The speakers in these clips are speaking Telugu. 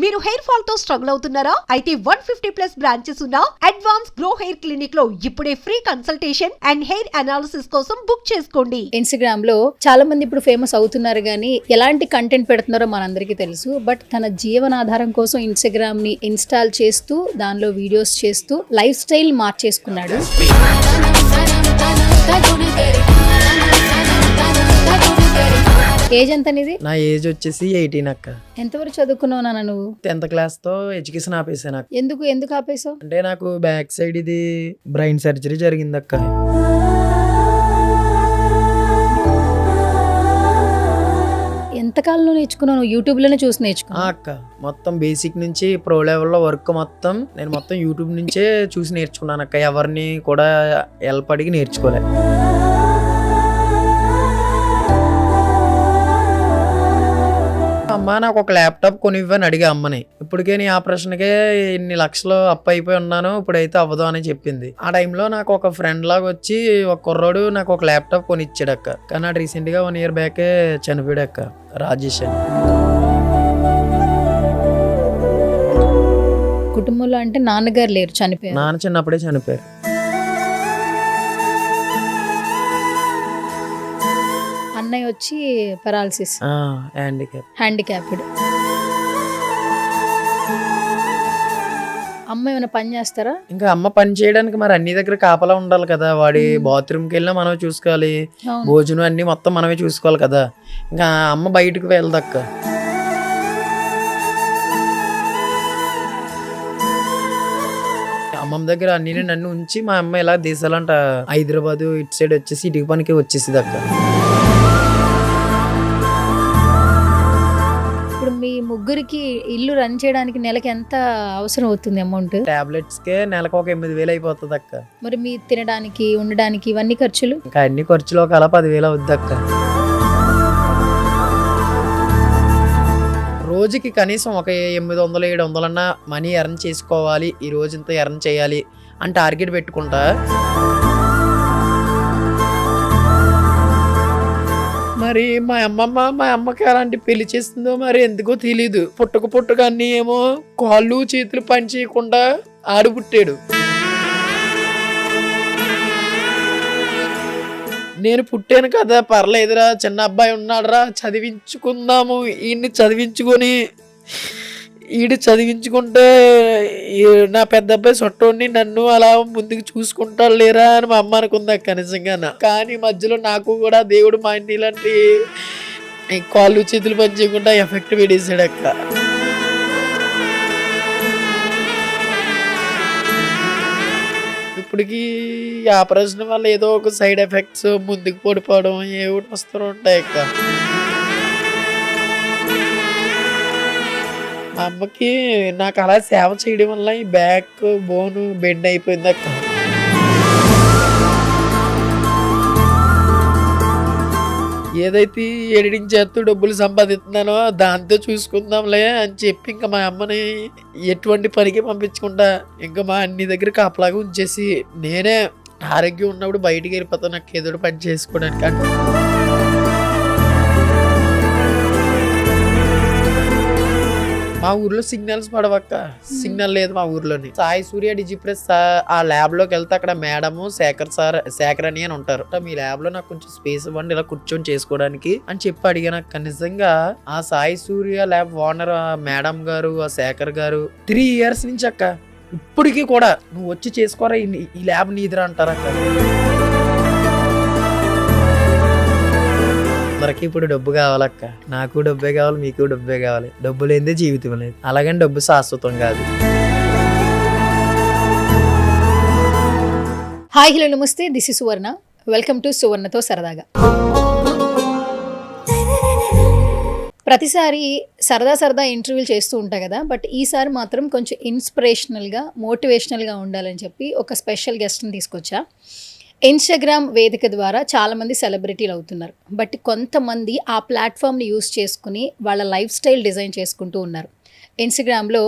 మీరు హెయిర్ ఫాల్ తో స్ట్రగుల్ అవుతున్నారా? అయితే 150+ బ్రాంచెస్ ఉన్న అడ్వాన్స్ గ్రో హెయిర్ క్లినిక్ లో ఇప్పుడే free consultation and hair analysis కోసం బుక్ చేసుకోండి. ఇన్స్టాగ్రామ్ లో చాలా మంది ఇప్పుడు ఫేమస్ అవుతున్నారు కానీ ఎలాంటి కంటెంట్ పెడుతున్నారో మనందరికీ తెలుసు. బట్ తన జీవనాధారం కోసం ఇన్స్టాగ్రామ్ ని ఇన్స్టాల్ చేస్తూ దానిలో వీడియోస్ చేస్తూ లైఫ్ స్టైల్ మార్చేసుకున్నాడు. ఏజ్ ఎంత నీది? నా ఏజ్ వచ్చేసి 18 అక్క. ఎంతవరకు చదువుకున్నావు నాన్న నువ్వు? 10th క్లాస్ తో ఎడ్యుకేషన్ ఆపేసాను అక్క. ఎందుకు ఆపేసావు? అంటే నాకు బ్యాక్ సైడ్ ఇది బ్రెయిన్ సర్జరీ జరిగింది అక్క. ఎంతకాలంలో నేర్చుకున్నావు? యూట్యూబ్ లోనే చూసి నేర్చుకున్నావు? అక్క మొత్తం బేసిక్ నుంచి ప్రో లెవెల్లో వర్క్ మొత్తం నేను యూట్యూబ్ నుంచే చూసి నేర్చుకున్నాను అక్క. ఎవరిని కూడా హెల్ప్ అడిగి నేర్చుకోలే. అమ్మ నాకు ఒక ల్యాప్టాప్ కొనివ్వని అడిగా అమ్మని. ఇప్పటికే నీ ఆపరేషన్కే ఇన్ని లక్షలు అప్పు అయిపోయి ఉన్నాను, ఇప్పుడైతే అవ్వదు అని చెప్పింది. ఆ టైంలో నాకు ఒక ఫ్రెండ్ లాగా వచ్చి ఒక కుర్రోడు నాకు ఒక ల్యాప్టాప్ కొనిచ్చాడు అక్క. కానీ అది రీసెంట్ గా 1 year బ్యాకే చనిపోయాడు అక్క, రాజేష్ అని. కుటుంబంలో అంటే నాన్నగారు లేరు, చనిపోయారు. నాన్న చిన్నప్పుడే చనిపోయారు. అన్నయ్య వచ్చి పెరాలసిస్, హ్యాండిక్యాప్డ్. అమ్మ ఏమైనా పని చేస్తారా? ఇంకా అమ్మ పని చేయడానికి మరి అన్ని దగ్గర కాపలా ఉండాలి కదా. వాడి బాత్రూమ్కి వెళ్ళినా మనమే చూసుకోవాలి, భోజనం అన్ని మొత్తం మనమే చూసుకోవాలి కదా. ఇంకా అమ్మ బయటకు వెళ్దక్క. అమ్మమ్మ దగ్గర అన్ని నన్ను ఉంచి మా అమ్మ ఇలా దేశాలంట హైదరాబాద్ ఇటు సైడ్ వచ్చేసి ఇటుకి పనికి వచ్చేసింది అక్క. మీ ముగ్గురికి ఇల్లు రన్ చేయడానికి నెలకి ఎంత అవసరం అవుతుంది అమౌంట్? టాబ్లెట్స్ కే నెలకు ఒక 8,000 అయిపోతుంది అక్క. మరి మీ తినడానికి ఉండడానికి ఇవన్నీ ఖర్చులు? ఇంకా అన్ని ఖర్చులు ఒక అలా 10,000 అవుద్ది అక్క. రోజుకి కనీసం ఒక 800-700 అన్నా మనీ ఎర్న్ చేసుకోవాలి, ఈ రోజు ఇంత ఎర్న్ చేయాలి అని టార్గెట్ పెట్టుకుంటా. మరి మా అమ్మకి అలాంటి పెళ్లి చేస్తుందో మరి ఎందుకో తెలీదు. పుట్టక అన్ని ఏమో కాళ్ళు చేతులు పని చేయకుండా ఆడు పుట్టాడు. నేను పుట్టాను కదా, పర్లేదురా, చిన్న అబ్బాయి ఉన్నాడురా, చదివించుకుందాము, ఈయన్ని చదివించుకొని ఈడు చదివించుకుంటే నా పెద్ద అబ్బాయి సొట్టోని నన్ను అలా ముందుకు చూసుకుంటాడు లేరా అని మా అమ్మ అనుకుందాక నిజంగా. కానీ మధ్యలో నాకు కూడా దేవుడు మా ఇంటి ఇలాంటి కాళ్ళు చేతులు పని చేయకుండా ఎఫెక్ట్ పెట్టేసాడు అక్క. ఇప్పటికి ఆపరేషన్ వల్ల ఏదో ఒక సైడ్ ఎఫెక్ట్స్, ముందుకు పడిపోవడం ఏదో వస్తూ ఉంటాయి అక్క. మా అమ్మకి నాకు అలా సేవ చేయడం వల్ల ఈ బ్యాక్ బోన్ బెండ్ అయిపోయింది అక్క. ఏదైతే ఎడిటింగ్ చేస్తూ డబ్బులు సంపాదిస్తున్నానో దాంతో చూసుకుందాంలే అని చెప్పి ఇంకా మా అమ్మని ఎటువంటి పనికి పంపించకుండా ఇంకా మా అన్ని దగ్గర కాపలాగా ఉంచేసి నేనే ఆరోగ్యం ఉన్నప్పుడు బయటికి వెళ్ళిపోతాను నాకు ఏదో పని చేసుకోవడానికి. అంటే మా ఊర్లో సిగ్నల్స్ పడవక్క, సిగ్నల్ లేదు మా ఊర్లోని. సాయి సూర్య డిజిప్రెస్ ఆ ల్యాబ్ లోకి వెళ్తే అక్కడ మేడము శేఖర్ అని ఉంటారు. మీ ల్యాబ్ లో నాకు కొంచెం స్పేస్ ఇవ్వండి ఇలా కూర్చొని చేసుకోవడానికి అని చెప్పి అడిగాను అక్క. నిజంగా ఆ సాయి సూర్య ల్యాబ్ ఓనర్ మేడం గారు, ఆ శేఖర్ గారు 3 years నుంచి అక్క ఇప్పటికీ కూడా నువ్వు వచ్చి చేసుకోరా, ఈ ల్యాబ్ నీదిరా అంటారక్క. అందరికి ఇప్పుడు డబ్బు కావాలక్క. నాకు డబ్బే కావాలి, మీకు డబ్బే కావాలి. డబ్బు లేనిదే జీవితం లేదు. అలాగని డబ్బు శాశ్వతం కాదు. హాయ్, హలో, నమస్తే. This is Suvarna. Welcome to సువర్ణతో సరదాగా. ప్రతిసారి సరదా ఇంటర్వ్యూలు చేస్తూ ఉంటా కదా, బట్ ఈసారి మాత్రం కొంచెం ఇన్స్పిరేషనల్గా, మోటివేషనల్గా ఉండాలని చెప్పి ఒక స్పెషల్ గెస్ట్ని తీసుకొచ్చా. ఇన్స్టాగ్రామ్ వేదిక ద్వారా చాలామంది సెలబ్రిటీలు అవుతున్నారు. బట్ కొంతమంది ఆ ప్లాట్ఫామ్ని యూస్ చేసుకుని వాళ్ళ లైఫ్ స్టైల్ డిజైన్ చేసుకుంటూ ఉన్నారు. ఇన్స్టాగ్రామ్లో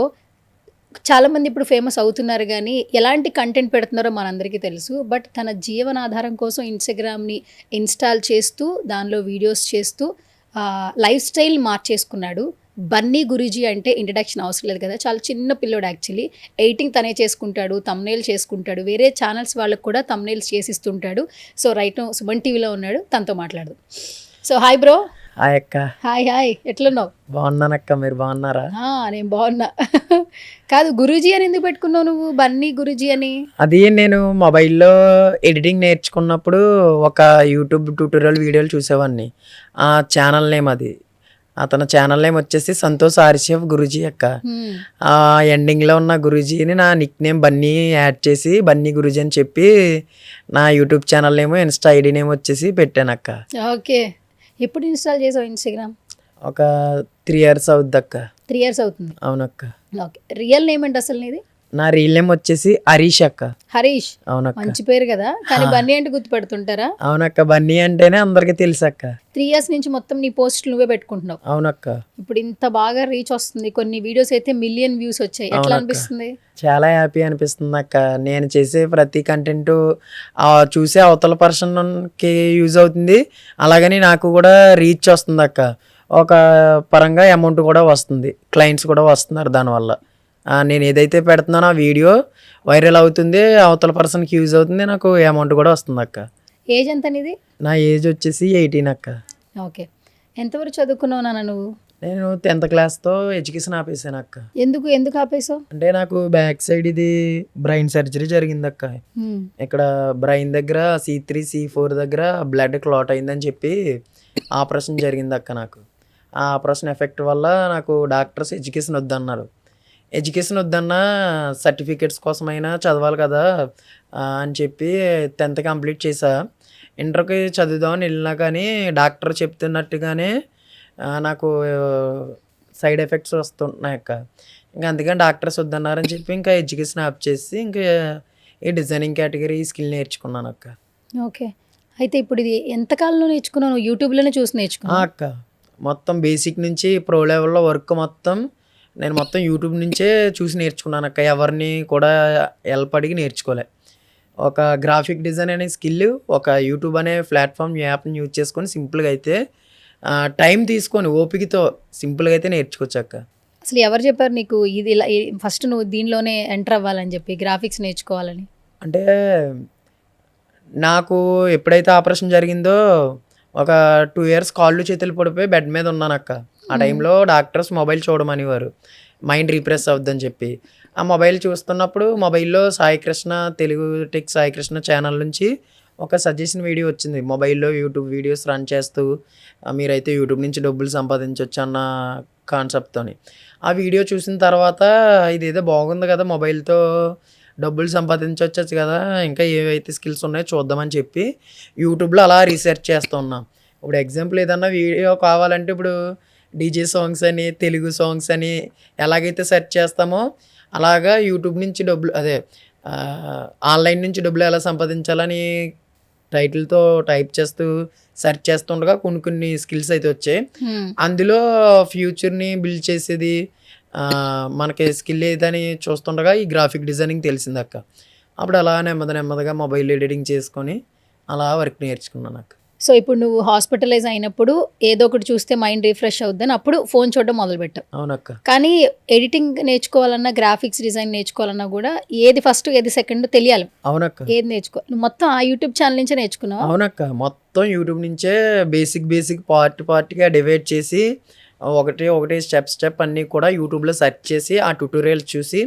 చాలామంది ఇప్పుడు ఫేమస్ అవుతున్నారు కానీ ఎలాంటి కంటెంట్ పెడుతున్నారో మనందరికీ తెలుసు. బట్ తన జీవనాధారం కోసం ఇన్స్టాగ్రామ్ని ఇన్స్టాల్ చేస్తూ దానిలో వీడియోస్ చేస్తూ లైఫ్ స్టైల్ మార్చేసుకున్నాడు. బన్నీ గురూజీ అంటే ఇంట్రడక్షన్ అవసరం లేదు కదా, చాలా చిన్న పిల్లోడు యాక్చువల్లీ. ఎడిటింగ్ తనే చేసుకుంటాడు, తమ్నేల్ చేసుకుంటాడు, వేరే ఛానల్స్ వాళ్ళకు కూడా తమ్నేల్స్ చేసిస్తుంటాడు. సో రైట్ సుమన్ టీవీలో ఉన్నాడు, తనతో మాట్లాడదు. So hi bro. హాయ్ అక్క. హాయ్ ఎట్లున్నావు? బాగున్నానక్క, మీరు బాగున్నారా? నేను బాగున్నా. కాదు, గురూజీ అని ఎందుకు పెట్టుకున్నావు నువ్వు, బన్నీ గురూజీ అని? అది నేను మొబైల్లో ఎడిటింగ్ నేర్చుకున్నప్పుడు ఒక యూట్యూబ్ ట్యూటోరియల్ వీడియోలు చూసేవాడిని. ఆ ఛానల్ నేమ్ అది, అతని ఛానల్ నేమ్ వచ్చేసి సంతోష్ ఆర్షిఎఫ్ గురూజీ అక్క. ఆ ఎండింగ్లో ఉన్న గురూజీని నా నిక్ నేమ్ బన్నీ యాడ్ చేసి బన్నీ గురూజీ అని చెప్పి నా యూట్యూబ్ ఛానల్ నేమో ఇన్స్టా ఐడి నేమ్ వచ్చేసి పెట్టాను అక్క. ఓకే. ఎప్పుడు ఇన్స్టాల్ చేసావు ఇన్స్టాగ్రామ్? ఒక 3 years అవుద్ది అక్క. 3 years అవుతుంది. అవునక్క. ఓకే. రియల్ నేమ్ ఏంటి అసలు నీది? నా రియల్ నేమ్ వచ్చేసి హరీష్ అక్క. హరీష్. అవునక్క. మంచి పేరు కదా, కానీ బన్నీ అంటే గుర్తుపెడుతుంటారా? అవునక్క, బన్నీ అంటేనే అందరికి తెలుసు అక్క. 3 years నుంచి మొత్తం నీ పోస్టులు నువ్వే పెట్టుకుంటున్నావు. అవునక్క. ఇప్పుడు ఇంత బాగా రీచ్ వస్తుంది, కొన్ని వీడియోస్ అయితే మిలియన్ వ్యూస్ వచ్చాయి, ఎట్లా అనిపిస్తుంది? చాలా హ్యాపీ అనిపిస్తుంది అక్క. నేను చేసే ప్రతి కంటెంట్ చూసే అవతల పర్సన్కి యూజ్ అవుతుంది, అలాగని నాకు కూడా రీచ్ వస్తుంది అక్క. ఒక పరంగా అమౌంట్ కూడా వస్తుంది, క్లయింట్స్ కూడా వస్తున్నారు దానివల్ల. నేను ఏదైతే పెడుతున్నానో ఆ వీడియో వైరల్ అవుతుంది, అవతల పర్సన్కి యూజ్ అవుతుంది, నాకు అమౌంట్ కూడా వస్తుంది అక్క. ఏజ్ ఎంత నీది? నా ఏజ్ వచ్చేసి 18 అక్క. ఓకే. ఎంతవరకు చదువుకున్నావు నాన్న నువ్వు? నేను 10th క్లాస్తో ఎడ్యుకేషన్ ఆపేసాను అక్క. ఎందుకు ఆపేసావు? అంటే నాకు బ్యాక్ సైడ్ ఇది బ్రెయిన్ సర్జరీ జరిగింది అక్క. ఇక్కడ బ్రెయిన్ దగ్గర C3 C4 దగ్గర బ్లడ్ క్లాట్ అయిందని చెప్పి ఆపరేషన్ జరిగింది అక్క. నాకు ఆ ఆపరేషన్ ఎఫెక్ట్ వల్ల నాకు డాక్టర్స్ ఎడ్యుకేషన్ వద్దన్నారు. ఎడ్యుకేషన్ వద్దన్నా సర్టిఫికేట్స్ కోసమైనా చదవాలి కదా అని చెప్పి 10th కంప్లీట్ చేసా. ఇంటర్కి చదువుదామని వెళ్ళినా కానీ డాక్టర్ చెప్తున్నట్టుగానే నాకు సైడ్ ఎఫెక్ట్స్ వస్తుంటున్నాయి అక్క. ఇంకా అందుకని డాక్టర్స్ వద్దన్నారని చెప్పి ఇంకా ఎడ్యుకేషన్ ఆప్ చేసి ఇంకా ఈ డిజైనింగ్ కేటగిరీ స్కిల్ నేర్చుకున్నాను అక్క. ఓకే. అయితే ఇప్పుడు ఇది ఎంతకాలంలో నేర్చుకున్నాను? యూట్యూబ్లోనే చూసి నేర్చుకున్నాను అక్క. మొత్తం బేసిక్ నుంచి ప్రో లెవెల్లో వర్క్ మొత్తం నేను మొత్తం యూట్యూబ్ నుంచే చూసి నేర్చుకున్నాను అక్క. ఎవరిని కూడా హెల్ప్ అడిగి నేర్చుకోలే. ఒక గ్రాఫిక్ డిజైన్ అనే స్కిల్ ఒక యూట్యూబ్ అనే ప్లాట్ఫామ్ యాప్ని యూజ్ చేసుకొని సింపుల్గా అయితే టైం తీసుకొని ఓపికతో సింపుల్గా అయితే నేర్చుకోవచ్చు అక్క. అసలు ఎవరు చెప్పారు నీకు ఇది ఇలా ఫస్ట్ నువ్వు దీనిలోనే ఎంటర్ అవ్వాలని చెప్పి, గ్రాఫిక్స్ నేర్చుకోవాలని? అంటే నాకు ఎప్పుడైతే ఆపరేషన్ జరిగిందో ఒక 2 years కాళ్ళు చేతులు పడిపోయి బెడ్ మీద ఉన్నాను అక్క. ఆ టైంలో డాక్టర్స్ మొబైల్ చూడమనేవారు, మైండ్ రీప్రెస్ అవుద్దని చెప్పి. ఆ మొబైల్ చూస్తున్నప్పుడు మొబైల్లో సాయికృష్ణ తెలుగు టెక్ సాయికృష్ణ ఛానల్ నుంచి ఒక సజెషన్ వీడియో వచ్చింది. మొబైల్లో యూట్యూబ్ వీడియోస్ రన్ చేస్తూ మీరైతే యూట్యూబ్ నుంచి డబ్బులు సంపాదించవచ్చు అన్న కాన్సెప్ట్తోని. ఆ వీడియో చూసిన తర్వాత ఇదేదో బాగుంది కదా, మొబైల్తో డబ్బులు సంపాదించవచ్చు కదా, ఇంకా ఏవైతే స్కిల్స్ ఉన్నాయో చూద్దామని చెప్పి యూట్యూబ్లో అలా రీసెర్చ్ చేస్తున్నాం. ఇప్పుడు ఎగ్జాంపుల్ ఏదన్నా వీడియో కావాలంటే ఇప్పుడు డీజే సాంగ్స్ అని తెలుగు సాంగ్స్ అని ఎలాగైతే సెర్చ్ చేస్తామో అలాగా యూట్యూబ్ నుంచి డబ్బులు ఆన్లైన్ నుంచి డబ్బులు ఎలా సంపాదించాలని టైటిల్తో టైప్ చేస్తూ సెర్చ్ చేస్తుండగా కొన్ని స్కిల్స్ అయితే వచ్చాయి. అందులో ఫ్యూచర్ని బిల్డ్ చేసేది మనకి స్కిల్ ఏదని చూస్తుండగా ఈ గ్రాఫిక్ డిజైనింగ్ తెలిసింది అక్క. అప్పుడు అలా నెమ్మదిగా మొబైల్ ఎడిటింగ్ చేసుకొని అలా వర్క్ నేర్చుకున్నాను అక్క. సో ఇప్పుడు నువ్వు హాస్పిటలైజ్ అయినప్పుడు ఏదో ఒకటి చూస్తే మైండ్ రిఫ్రెష్ అవుద్దని అప్పుడు ఫోన్ చూడడం మొదలుపెట్టావు. అవునక్క. కానీ ఎడిటింగ్ నేర్చుకోవాలన్నా, గ్రాఫిక్స్ డిజైన్ నేర్చుకోవాలన్నా కూడా ఏది ఫస్ట్ ఏది సెకండ్ తెలియాలి. అవునక్క. ఏది నేర్చుకో, నువ్వు మొత్తం ఆ యూట్యూబ్ ఛానల్ నుంచే నేర్చుకున్నావు? అవునక్క, మొత్తం యూట్యూబ్ నుంచే బేసిక్ పార్ట్గా డివైడ్ చేసి ఒకటి స్టెప్ అన్నీ కూడా యూట్యూబ్లో సెర్చ్ చేసి ఆ ట్యూటోరియల్ చూసి,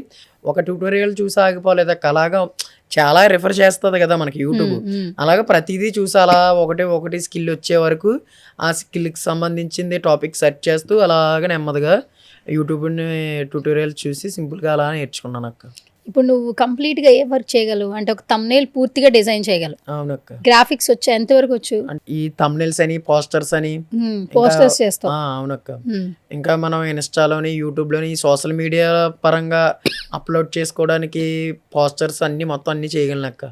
ఒక ట్యూటోరియల్ చూసి ఆగిపోలేదు అక్క. అలాగా చాలా రిఫర్ చేస్తుంది కదా మనకి యూట్యూబ్. అలాగే ప్రతిదీ చూసి అలా ఒకటి స్కిల్ వచ్చే వరకు ఆ స్కిల్కి సంబంధించింది టాపిక్ సెర్చ్ చేస్తూ అలాగ నెమ్మదిగా యూట్యూబ్ని ట్యూటోరియల్ చూసి సింపుల్గా అలా నేర్చుకున్నాను అక్క. ఇప్పుడు నువ్వు కంప్లీట్గా ఏ వర్క్ చేయగలవు అంటే ఒక తమ్నేల్ పూర్తిగా డిజైన్ చేయగలవు? అవునక్క. గ్రాఫిక్స్ వచ్చా? ఎంతవరకు వచ్చు? ఈ తమ్నేల్స్ అని పోస్టర్స్ అని పోస్టర్స్ చేస్తావు? అవునక్క. ఇంకా మనం ఇన్స్టాలోని యూట్యూబ్లోని సోషల్ మీడియా పరంగా అప్లోడ్ చేసుకోవడానికి పోస్టర్స్ మొత్తం అన్ని చేయగలను అక్క.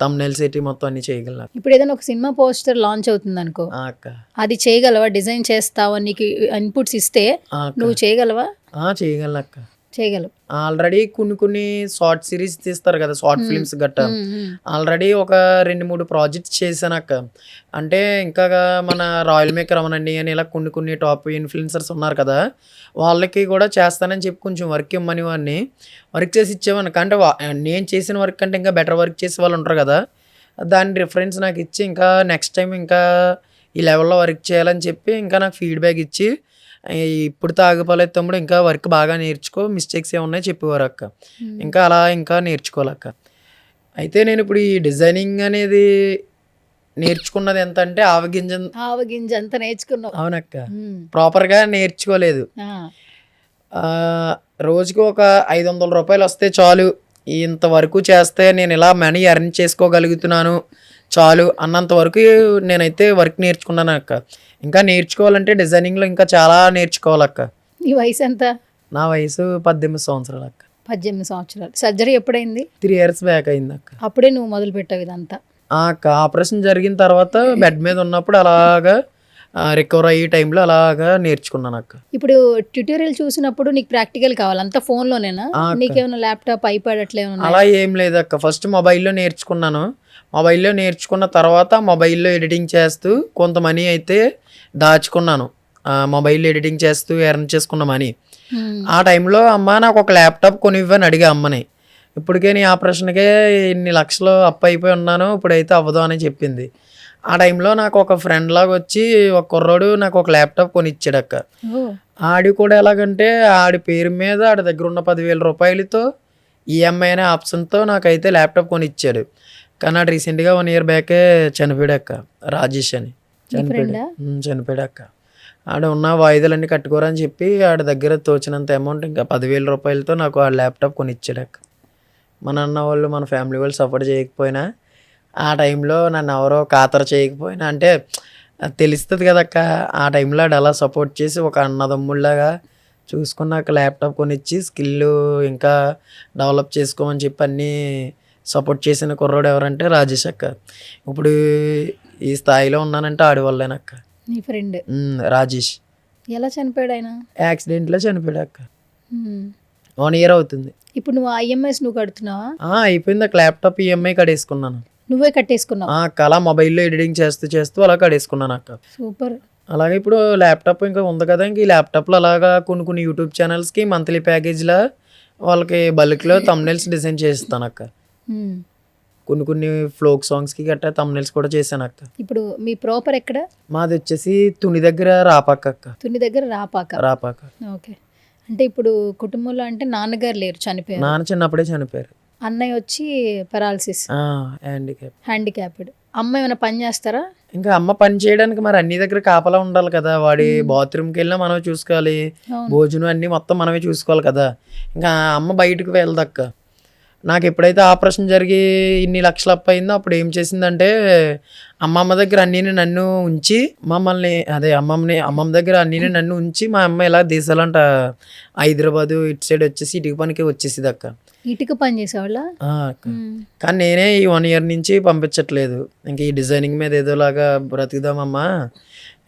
తమ్నేల్స్ ఏంటి మొత్తం అన్ని చేయగలను. ఇప్పుడు ఏదైనా ఒక సినిమా పోస్టర్ లాంచ్ అవుతుంది అనుకో అక్క, అది చేయగలవా? డిజైన్ చేస్తావా? నీకు ఇన్పుట్స్ ఇస్తే నువ్వు చేయగలవా? చేయగలను అక్క. చేయగలవు. ఆల్రెడీ కొన్ని షార్ట్ సిరీస్ తీస్తారు కదా, షార్ట్ ఫిల్మ్స్ గట్ట. ఆల్రెడీ ఒక 2-3 ప్రాజెక్ట్స్ చేశాను అక్క. అంటే ఇంకా మన రాయల్ మేకర్ అవనండి అని ఇలా కొన్ని టాప్ ఇన్ఫ్లుయెన్సర్స్ ఉన్నారు కదా, వాళ్ళకి కూడా చేస్తానని చెప్పి కొంచెం వర్క్ ఇమ్మని వాడిని వర్క్ చేసి ఇచ్చేవాడిని. అంటే నేను చేసిన వర్క్ కంటే ఇంకా బెటర్ వర్క్ చేసే వాళ్ళు ఉంటారు కదా, దాని రిఫరెన్స్ నాకు ఇచ్చి ఇంకా నెక్స్ట్ టైం ఇంకా ఈ లెవెల్లో వర్క్ చేయాలని చెప్పి ఇంకా నాకు ఫీడ్బ్యాక్ ఇచ్చి, ఇప్పుడు తాగిపోలేదు తమ్ముడు, ఇంకా వర్క్ బాగా నేర్చుకో, మిస్టేక్స్ ఏమున్నాయి చెప్పేవారు అక్క. ఇంకా అలా ఇంకా నేర్చుకోవాలక్క. అయితే నేను ఇప్పుడు ఈ డిజైనింగ్ అనేది నేర్చుకున్నది ఎంత అంటే ఆవగింజ అంత నేర్చుకున్నావు. అవునక్క, ప్రాపర్గా నేర్చుకోలేదు. రోజుకి ఒక 500 రూపాయలు వస్తే చాలు, ఇంతవరకు చేస్తే నేను ఇలా మనీ ఎర్న్ చేసుకోగలుగుతున్నాను చాలు అన్నంత వరకు నేనైతే వర్క్ నేర్చుకున్నాను అక్క. ఇంకా నేర్చుకోవాలంటే డిజైనింగ్లో ఇంకా చాలా నేర్చుకోవాలక్క. నీ వయసు ఎంత? నా వయసు 18 సంవత్సరాలు అక్క. 18 సంవత్సరాలు. సర్జరీ ఎప్పుడైంది? 3 years బ్యాక్ అయింది అక్క. అప్పుడే నువ్వు మొదలు పెట్టావు ఇదంతా? అక్క ఆపరేషన్ జరిగిన తర్వాత బెడ్ మీద ఉన్నప్పుడు అలాగా రికవర్ అయ్యే టైంలో అలాగా నేర్చుకున్నాను అక్క. ఇప్పుడు ట్యూటోరియల్ చూసినప్పుడు నీకు ప్రాక్టికల్ కావాలి, అంతా ఫోన్లోనేనా? నీకేమైనా ల్యాప్టాప్, ఐప్యాడ్ అట్లా ఏమన్నా? అలా ఏం లేదు అక్క. ఫస్ట్ మొబైల్లో నేర్చుకున్నాను. మొబైల్లో నేర్చుకున్న తర్వాత మొబైల్లో ఎడిటింగ్ చేస్తూ కొంత మనీ అయితే దాచుకున్నాను. మొబైల్లో ఎడిటింగ్ చేస్తూ ఎర్న్ చేసుకున్న మనీ. ఆ టైంలో అమ్మ నాకు ఒక ల్యాప్టాప్ కొనివ్వని అడిగా అమ్మని. ఇప్పటికే నీ ఆపరేషన్కే ఇన్ని లక్షలు అప్పు అయిపోయి ఉన్నాను, ఇప్పుడైతే అవ్వదు అని చెప్పింది. ఆ టైంలో నాకు ఒక ఫ్రెండ్ లాగా వచ్చి ఒక కుర్రోడు నాకు ఒక ల్యాప్టాప్ కొనిచ్చాడు అక్క. ఆడి కూడా ఎలాగంటే ఆడి పేరు మీద ఆడి దగ్గర ఉన్న 10,000 రూపాయలతో ఈఎంఐ అనే ఆప్షన్తో నాకైతే ల్యాప్టాప్ కొనిచ్చాడు. కానీ ఆడు రీసెంట్గా 1 year బ్యాకే చనిపోయాడు అక్క. రాజేష్ అని చనిపోయాడు అక్క. ఆడ ఉన్న వాయిదాలన్నీ కట్టుకోరని చెప్పి ఆడి దగ్గర తోచినంత అమౌంట్ ఇంకా 10,000 రూపాయలతో నాకు ఆ ల్యాప్టాప్ కొనిచ్చాడు అక్క. మన అన్న వాళ్ళు మన ఫ్యామిలీ వాళ్ళు సపోర్ట్ చేయకపోయినా, ఆ టైంలో నన్ను ఎవరో ఖాతరు చేయకపోయినా, అంటే తెలుస్తుంది కదక్క, ఆ టైంలో ఆడు అలా సపోర్ట్ చేసి ఒక అన్నదమ్ముళ్ళగా చూసుకున్నాక ల్యాప్టాప్ కొనిచ్చి స్కిల్ ఇంకా డెవలప్ చేసుకోమని చెప్పి అన్నీ సపోర్ట్ చేసిన కుర్రోడు ఎవరంటే రాజేష్ అక్క. ఇప్పుడు ఈ స్థాయిలో ఉన్నానంటే ఆడి వల్లేనక్క. నీ ఫ్రెండ్ రాజేష్. ఎలా చనిపోయాడు ఆయన? యాక్సిడెంట్లో చనిపోయాడు అక్క. 1 year అవుతుంది. ఇప్పుడు నువ్వు ఐఎంఐస్ నువ్వు కడుతున్నావా? అయిపోయింది అక్క. ల్యాప్టాప్ ఈఎంఐ కడేసుకున్నాను. నువ్వే కట్టేసుకున్నావు? అక్క అలా మొబైల్లో ఎడిటింగ్ చేస్తూ అలా కడేసుకున్నాను అక్క. సూపర్. అలాగే ఇప్పుడు ల్యాప్టాప్ ఇంకా ఉంది కదా, ఇంక ఈ ల్యాప్టాప్లో అలాగా కొన్ని యూట్యూబ్ ఛానల్స్కి మంత్లీ ప్యాకేజ్లా వాళ్ళకి బల్క్లో తమ్నెల్స్ డిజైన్ చేస్తాను అక్క. కొన్ని ఫ్లోక్ సాంగ్స్కి గట్టా తమ్నెల్స్ కూడా చేశాను అక్క. ఇప్పుడు మీ ప్రాపర్ ఎక్కడ? మాది వచ్చేసి తుని దగ్గర రాపాక అక్క. తుని దగ్గర రాపాక. ఓకే. అంటే ఇప్పుడు కుటుంబంలో అంటే నాన్నగారు లేరు, చనిపోయారు. నాన్న చిన్నప్పుడే చనిపోయారు. అన్నయ్య వచ్చి పెరాలసిస్, హ్యాండిక్యాప్డ్. అమ్మ ఏమైనా పని చేస్తారా? ఇంకా అమ్మ పని చేయడానికి మరి అన్ని దగ్గర కాపలా ఉండాలి కదా. వాడి బాత్రూమ్కి వెళ్ళినా మనమే చూసుకోవాలి, భోజనం అన్ని మొత్తం మనమే చూసుకోవాలి కదా. ఇంకా అమ్మ బయటకు వెళ్దక్క. నాకు ఎప్పుడైతే ఆపరేషన్ జరిగి ఇన్ని లక్షలు అప్పు అయిందో అప్పుడు ఏం చేసిందంటే అమ్మమ్మ దగ్గర అన్నీ నన్ను ఉంచి అమ్మమ్మ దగ్గర అన్నీ నన్ను ఉంచి మా అమ్మ ఇలా దేశాలంట హైదరాబాదు ఇటు సైడ్ వచ్చేసి ఇటుక పనికి వచ్చేసింది అక్క. ఇటుక పని చేసేవాళ్ళ అక్క. కానీ నేనే ఈ 1 year నుంచి పంపించట్లేదు. ఇంకా ఈ డిజైనింగ్ మీద ఏదోలాగా బ్రతుకుదామమ్మా,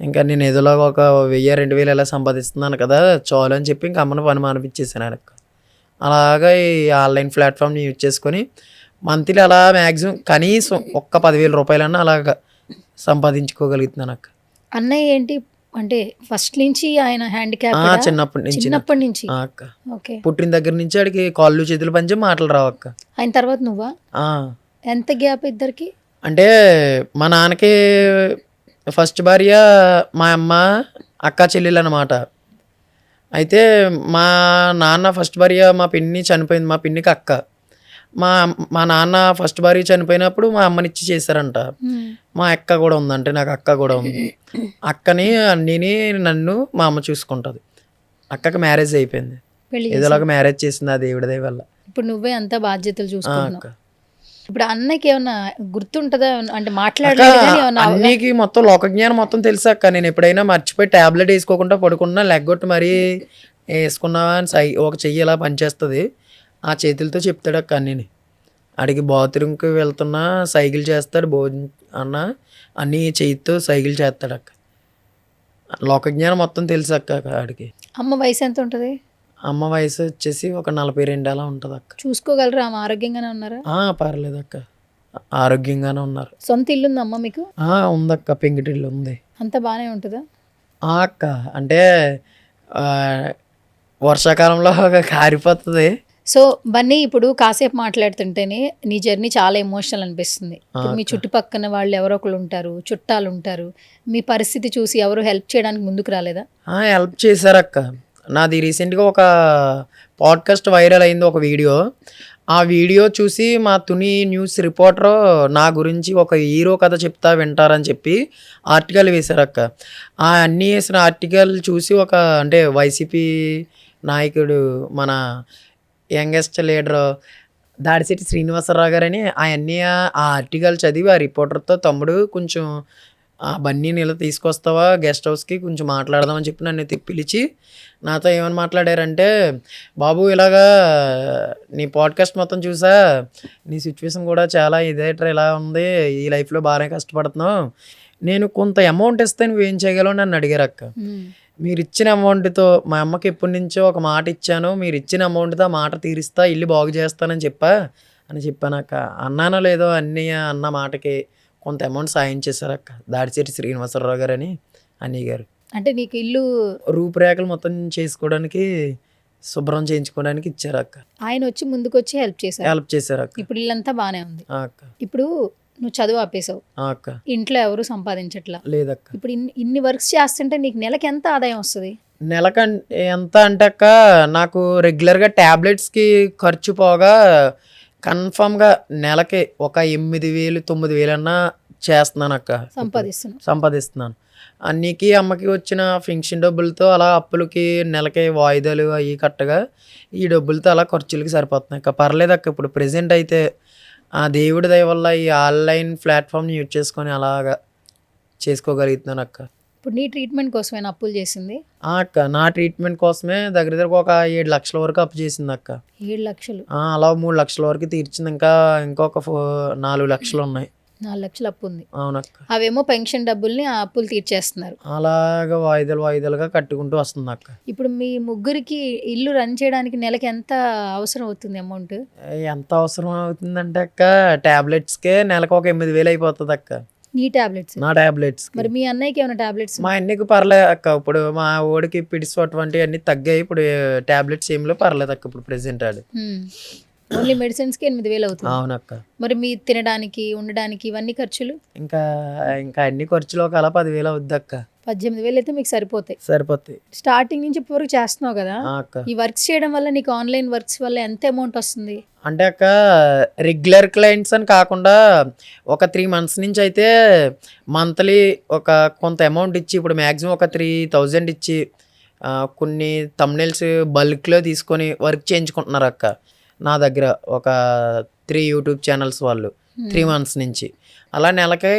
ఇంకా నేను ఏదోలాగా ఒక 1000-2000 ఎలా సంపాదిస్తున్నాను కదా చాలు అని చెప్పి ఇంకా అమ్మను పని మానిపించేసాను అక్క. అలాగా ఈ ఆన్లైన్ ప్లాట్ఫామ్ని యూజ్ చేసుకొని మంత్లీ అలా మ్యాక్సిమం కనీసం ఒక్క 10,000 రూపాయలన్నా అలాగా సంపాదించుకోగలుగుతున్నాను అక్క. అన్నయ్య ఏంటి అంటే ఫస్ట్ నుంచి ఆయన హ్యాండిక్యాప్? చిన్నప్పటి నుంచి అక్క. ఓకే. పుట్టిన దగ్గర నుంచి ఆడికి కాళ్ళు చేతులు పంచి మాటలు రావు అక్క. ఆయన తర్వాత నువ్వా? ఎంత గ్యాప్ ఇద్దరికి? అంటే మా నాన్నకి ఫస్ట్ భార్య మా అమ్మ అక్క చెల్లెలు అన్నమాట. అయితే మా నాన్న ఫస్ట్ భార్య మా పిన్ని చనిపోయింది, మా పిన్నికి అక్క. మా నాన్న ఫస్ట్ భార్య చనిపోయినప్పుడు మా అమ్మనిచ్చి చేశారంట. మా అక్క కూడా ఉంది, అంటే నాకు అక్క కూడా ఉంది. అక్కని అన్నీని నన్ను మా అమ్మ చూసుకుంటుంది. అక్కకి మ్యారేజ్ అయిపోయింది, ఏదోలాగా మ్యారేజ్ చేసింది ఆ దేవుడి దయ వల్ల. ఇప్పుడు నువ్వే అంతా బాధ్యతలు చూసుకుంటున్నావు. ఇప్పుడు అన్నకి ఏమన్నా గుర్తుంటుందా అంటే అన్నీకి మొత్తం లోకజ్ఞానం మొత్తం తెలుసు అక్క. నేను ఎప్పుడైనా మర్చిపోయి టాబ్లెట్ వేసుకోకుండా పడుకున్నా లెగ్గొట్టి మరీ వేసుకున్నావా అని ఒక చెయ్యి ఇలా పనిచేస్తుంది, ఆ చేతులతో చెప్తాడు అక్క అన్నీని. అడిగి బాత్రూమ్కి వెళ్తున్నా సైకిల్ చేస్తాడు, భోజనం అన్న అన్నీ చేతితో సైకిల్ చేస్తాడు అక్క. లోకజ్ఞానం మొత్తం తెలుసు అక్క ఆడికి. అమ్మ వయసు ఎంత ఉంటుంది? అమ్మ వయసు వచ్చేసి ఒక 42 అలా ఉంటుంది అక్క. చూసుకోగలరా? ఆమె ఆరోగ్యంగానే ఉన్నారా? పర్లేదు అక్క, ఆరోగ్యంగానే ఉన్నారు. సొంత ఇల్లు ఉందమ్మా మీకు? ఉందక్క, పెంకిటిల్లు ఉంది. అంతా బాగానే ఉంటుందా? అక్క అంటే వర్షాకాలంలో కారిపోతుంది. సో బన్నీ, ఇప్పుడు కాసేపు మాట్లాడుతుంటేనే నీ జర్నీ చాలా ఎమోషనల్ అనిపిస్తుంది. ఇప్పుడు మీ చుట్టుపక్కన వాళ్ళు ఎవరో ఒకరు ఉంటారు, చుట్టాలు ఉంటారు, మీ పరిస్థితి చూసి ఎవరు హెల్ప్ చేయడానికి ముందుకు రాలేదా? హెల్ప్ చేశారక్క. నాది రీసెంట్గా ఒక పాడ్కాస్ట్ వైరల్ అయింది, ఒక వీడియో. ఆ వీడియో చూసి మా తుని న్యూస్ రిపోర్టర్ నా గురించి ఒక హీరో కథ చెప్తా వింటారని చెప్పి ఆర్టికల్ వేశారక్క. ఆ అన్నీ వేసిన ఆర్టికల్ చూసి ఒక అంటే వైసీపీ నాయకుడు, మన యంగెస్ట్ లీడర్ దాడిశెట్టి శ్రీనివాసరావు గారని అవన్నీ ఆ ఆర్టికల్ చదివి ఆ రిపోర్టర్తో, తమ్ముడు కొంచెం బన్నీని ఇలా తీసుకొస్తావా గెస్ట్ హౌస్కి, కొంచెం మాట్లాడదామని చెప్పి నన్ను పిలిచి నాతో ఏమని మాట్లాడారంటే, బాబు ఇలాగా నీ పాడ్కాస్ట్ మొత్తం చూసా, నీ సిచ్యువేషన్ కూడా చాలా ఇదేట్రా ఇలా ఉంది, ఈ లైఫ్లో బాగానే కష్టపడుతున్నావు, నేను కొంత అమౌంట్ ఇస్తే నువ్వేం చేయగలవు నన్ను అడిగారక్క. మీరు ఇచ్చిన అమౌంట్తో మా అమ్మకి ఎప్పటి నుంచో ఒక మాట ఇచ్చాను, మీరు ఇచ్చిన అమౌంట్తో మాట తీరిస్తా, ఇల్లు బాగు చేస్తానని చెప్పానక్క. అన్నానో లేదో అన్నయ్య అన్న మాటకి కొంత అమౌంట్ సాయం చేశారక్క దాడిశెట్టి శ్రీనివాసరావు గారు అని అన్నయ్య గారు. అంటే నీకు ఇల్లు రూపురేఖలు మొత్తం చేసుకోవడానికి, శుభ్రం చేయించుకోవడానికి ఇచ్చారక్క. ఆయన వచ్చి ముందుకు వచ్చి హెల్ప్ చేశారక్క. ఇప్పుడు ఇల్లంతా బాగానే ఉంది అక్క. ఇప్పుడు నువ్వు చదువు ఆపేసావు అక్క. ఇంట్లో ఎవరు సంపాదించట్లా లేదక్క. ఇప్పుడు ఇన్ని వర్క్స్ చేస్తుంటే నీకు నెలకి ఎంత ఆదాయం వస్తుంది? నెలకంటే ఎంత అంటే అక్క, నాకు రెగ్యులర్గా ట్యాబ్లెట్స్కి ఖర్చు పోగా కన్ఫామ్గా నెలకి ఒక 8,000 9,000 అన్నా చేస్తున్నాను అక్క, సంపాదిస్తున్నాను. అన్నికి అమ్మకి వచ్చిన ఫింక్షన్ డబ్బులతో అలా అప్పులకి నెలకి వాయిదాలు అవి కట్టగా ఈ డబ్బులతో అలా ఖర్చులకి సరిపోతున్నాయి అక్క. పర్లేదు అక్క. ఇప్పుడు ప్రెజెంట్ అయితే ఆ దేవుడి దయ వల్ల ఈ ఆన్లైన్ ప్లాట్ఫామ్ని యూజ్ చేసుకొని అలాగా చేసుకోగలుగుతున్నాను అక్క. ఇప్పుడు నీ ట్రీట్మెంట్ కోసమే అప్పులు చేసింది? అక్క, నా ట్రీట్మెంట్ కోసమే దగ్గర ఒక 7 లక్షల వరకు అప్పు చేసింది అక్క. 7 లక్షలు? అలా 3 లక్షల వరకు తీర్చింది. ఇంకొక 4 లక్షలు ఉన్నాయి. 4 లక్షలు అప్పు ఉంది. అవునక్క. అవేమో పెన్షన్ డబ్బుల్ని ఆ అప్పులు తీర్చేస్తున్నారు. అలాగా వాయిదాలుగా కట్టుకుంటూ వస్తుంది అక్క. ఇప్పుడు మీ ముగ్గురికి ఇల్లు రన్ చేయడానికి నెలకి ఎంత అవసరం అవుతుంది అమౌంట్? ఎంత అవసరం అవుతుందంటే అక్క, టాబ్లెట్స్కే నెలకు ఒక 8,000 అయిపోతుంది అక్క. నీ టాబ్లెట్స్? నా టాబ్లెట్స్. మరి మీ అన్నయ్యకి ఏమైనా టాబ్లెట్స్? మా అన్నయ్యకి పర్లేదు అక్క. ఇప్పుడు మా ఓడికి పిడిస్ అటువంటివి అన్ని తగ్గాయి. ఇప్పుడు టాబ్లెట్స్ ఏమిలో పర్లేదు అక్క. ఇప్పుడు ప్రెసెంట్ ఆడు ఓన్లీ మెడిసిన్స్కి 8,000 అవుతుంది. అవునక్క. మరి మీ తినడానికి, ఉండడానికి ఇవన్నీ ఖర్చులు? ఇంకా అన్ని ఖర్చులు ఒక అలా 10,000 అవుద్ది అక్క. 18,000 అయితే మీకు సరిపోతాయి. స్టార్టింగ్ నుంచి ఇప్పుడు వరకు చేస్తున్నావు కదా, ఈ వర్క్స్ చేయడం వల్ల నీకు ఆన్లైన్ వర్క్స్ వల్ల ఎంత అమౌంట్ వస్తుంది? అంటే అక్క, రెగ్యులర్ క్లయింట్స్ అని కాకుండా ఒక 3 months నుంచి అయితే మంత్లీ ఒక కొంత అమౌంట్ ఇచ్చి, ఇప్పుడు మ్యాక్సిమం ఒక 3,000 ఇచ్చి కొన్ని థంబ్నెయిల్స్ బల్క్లో తీసుకొని వర్క్ చేయించుకుంటున్నారు అక్క. నా దగ్గర ఒక 3 యూట్యూబ్ ఛానల్స్ వాళ్ళు 3 months నుంచి. అలా నెలకి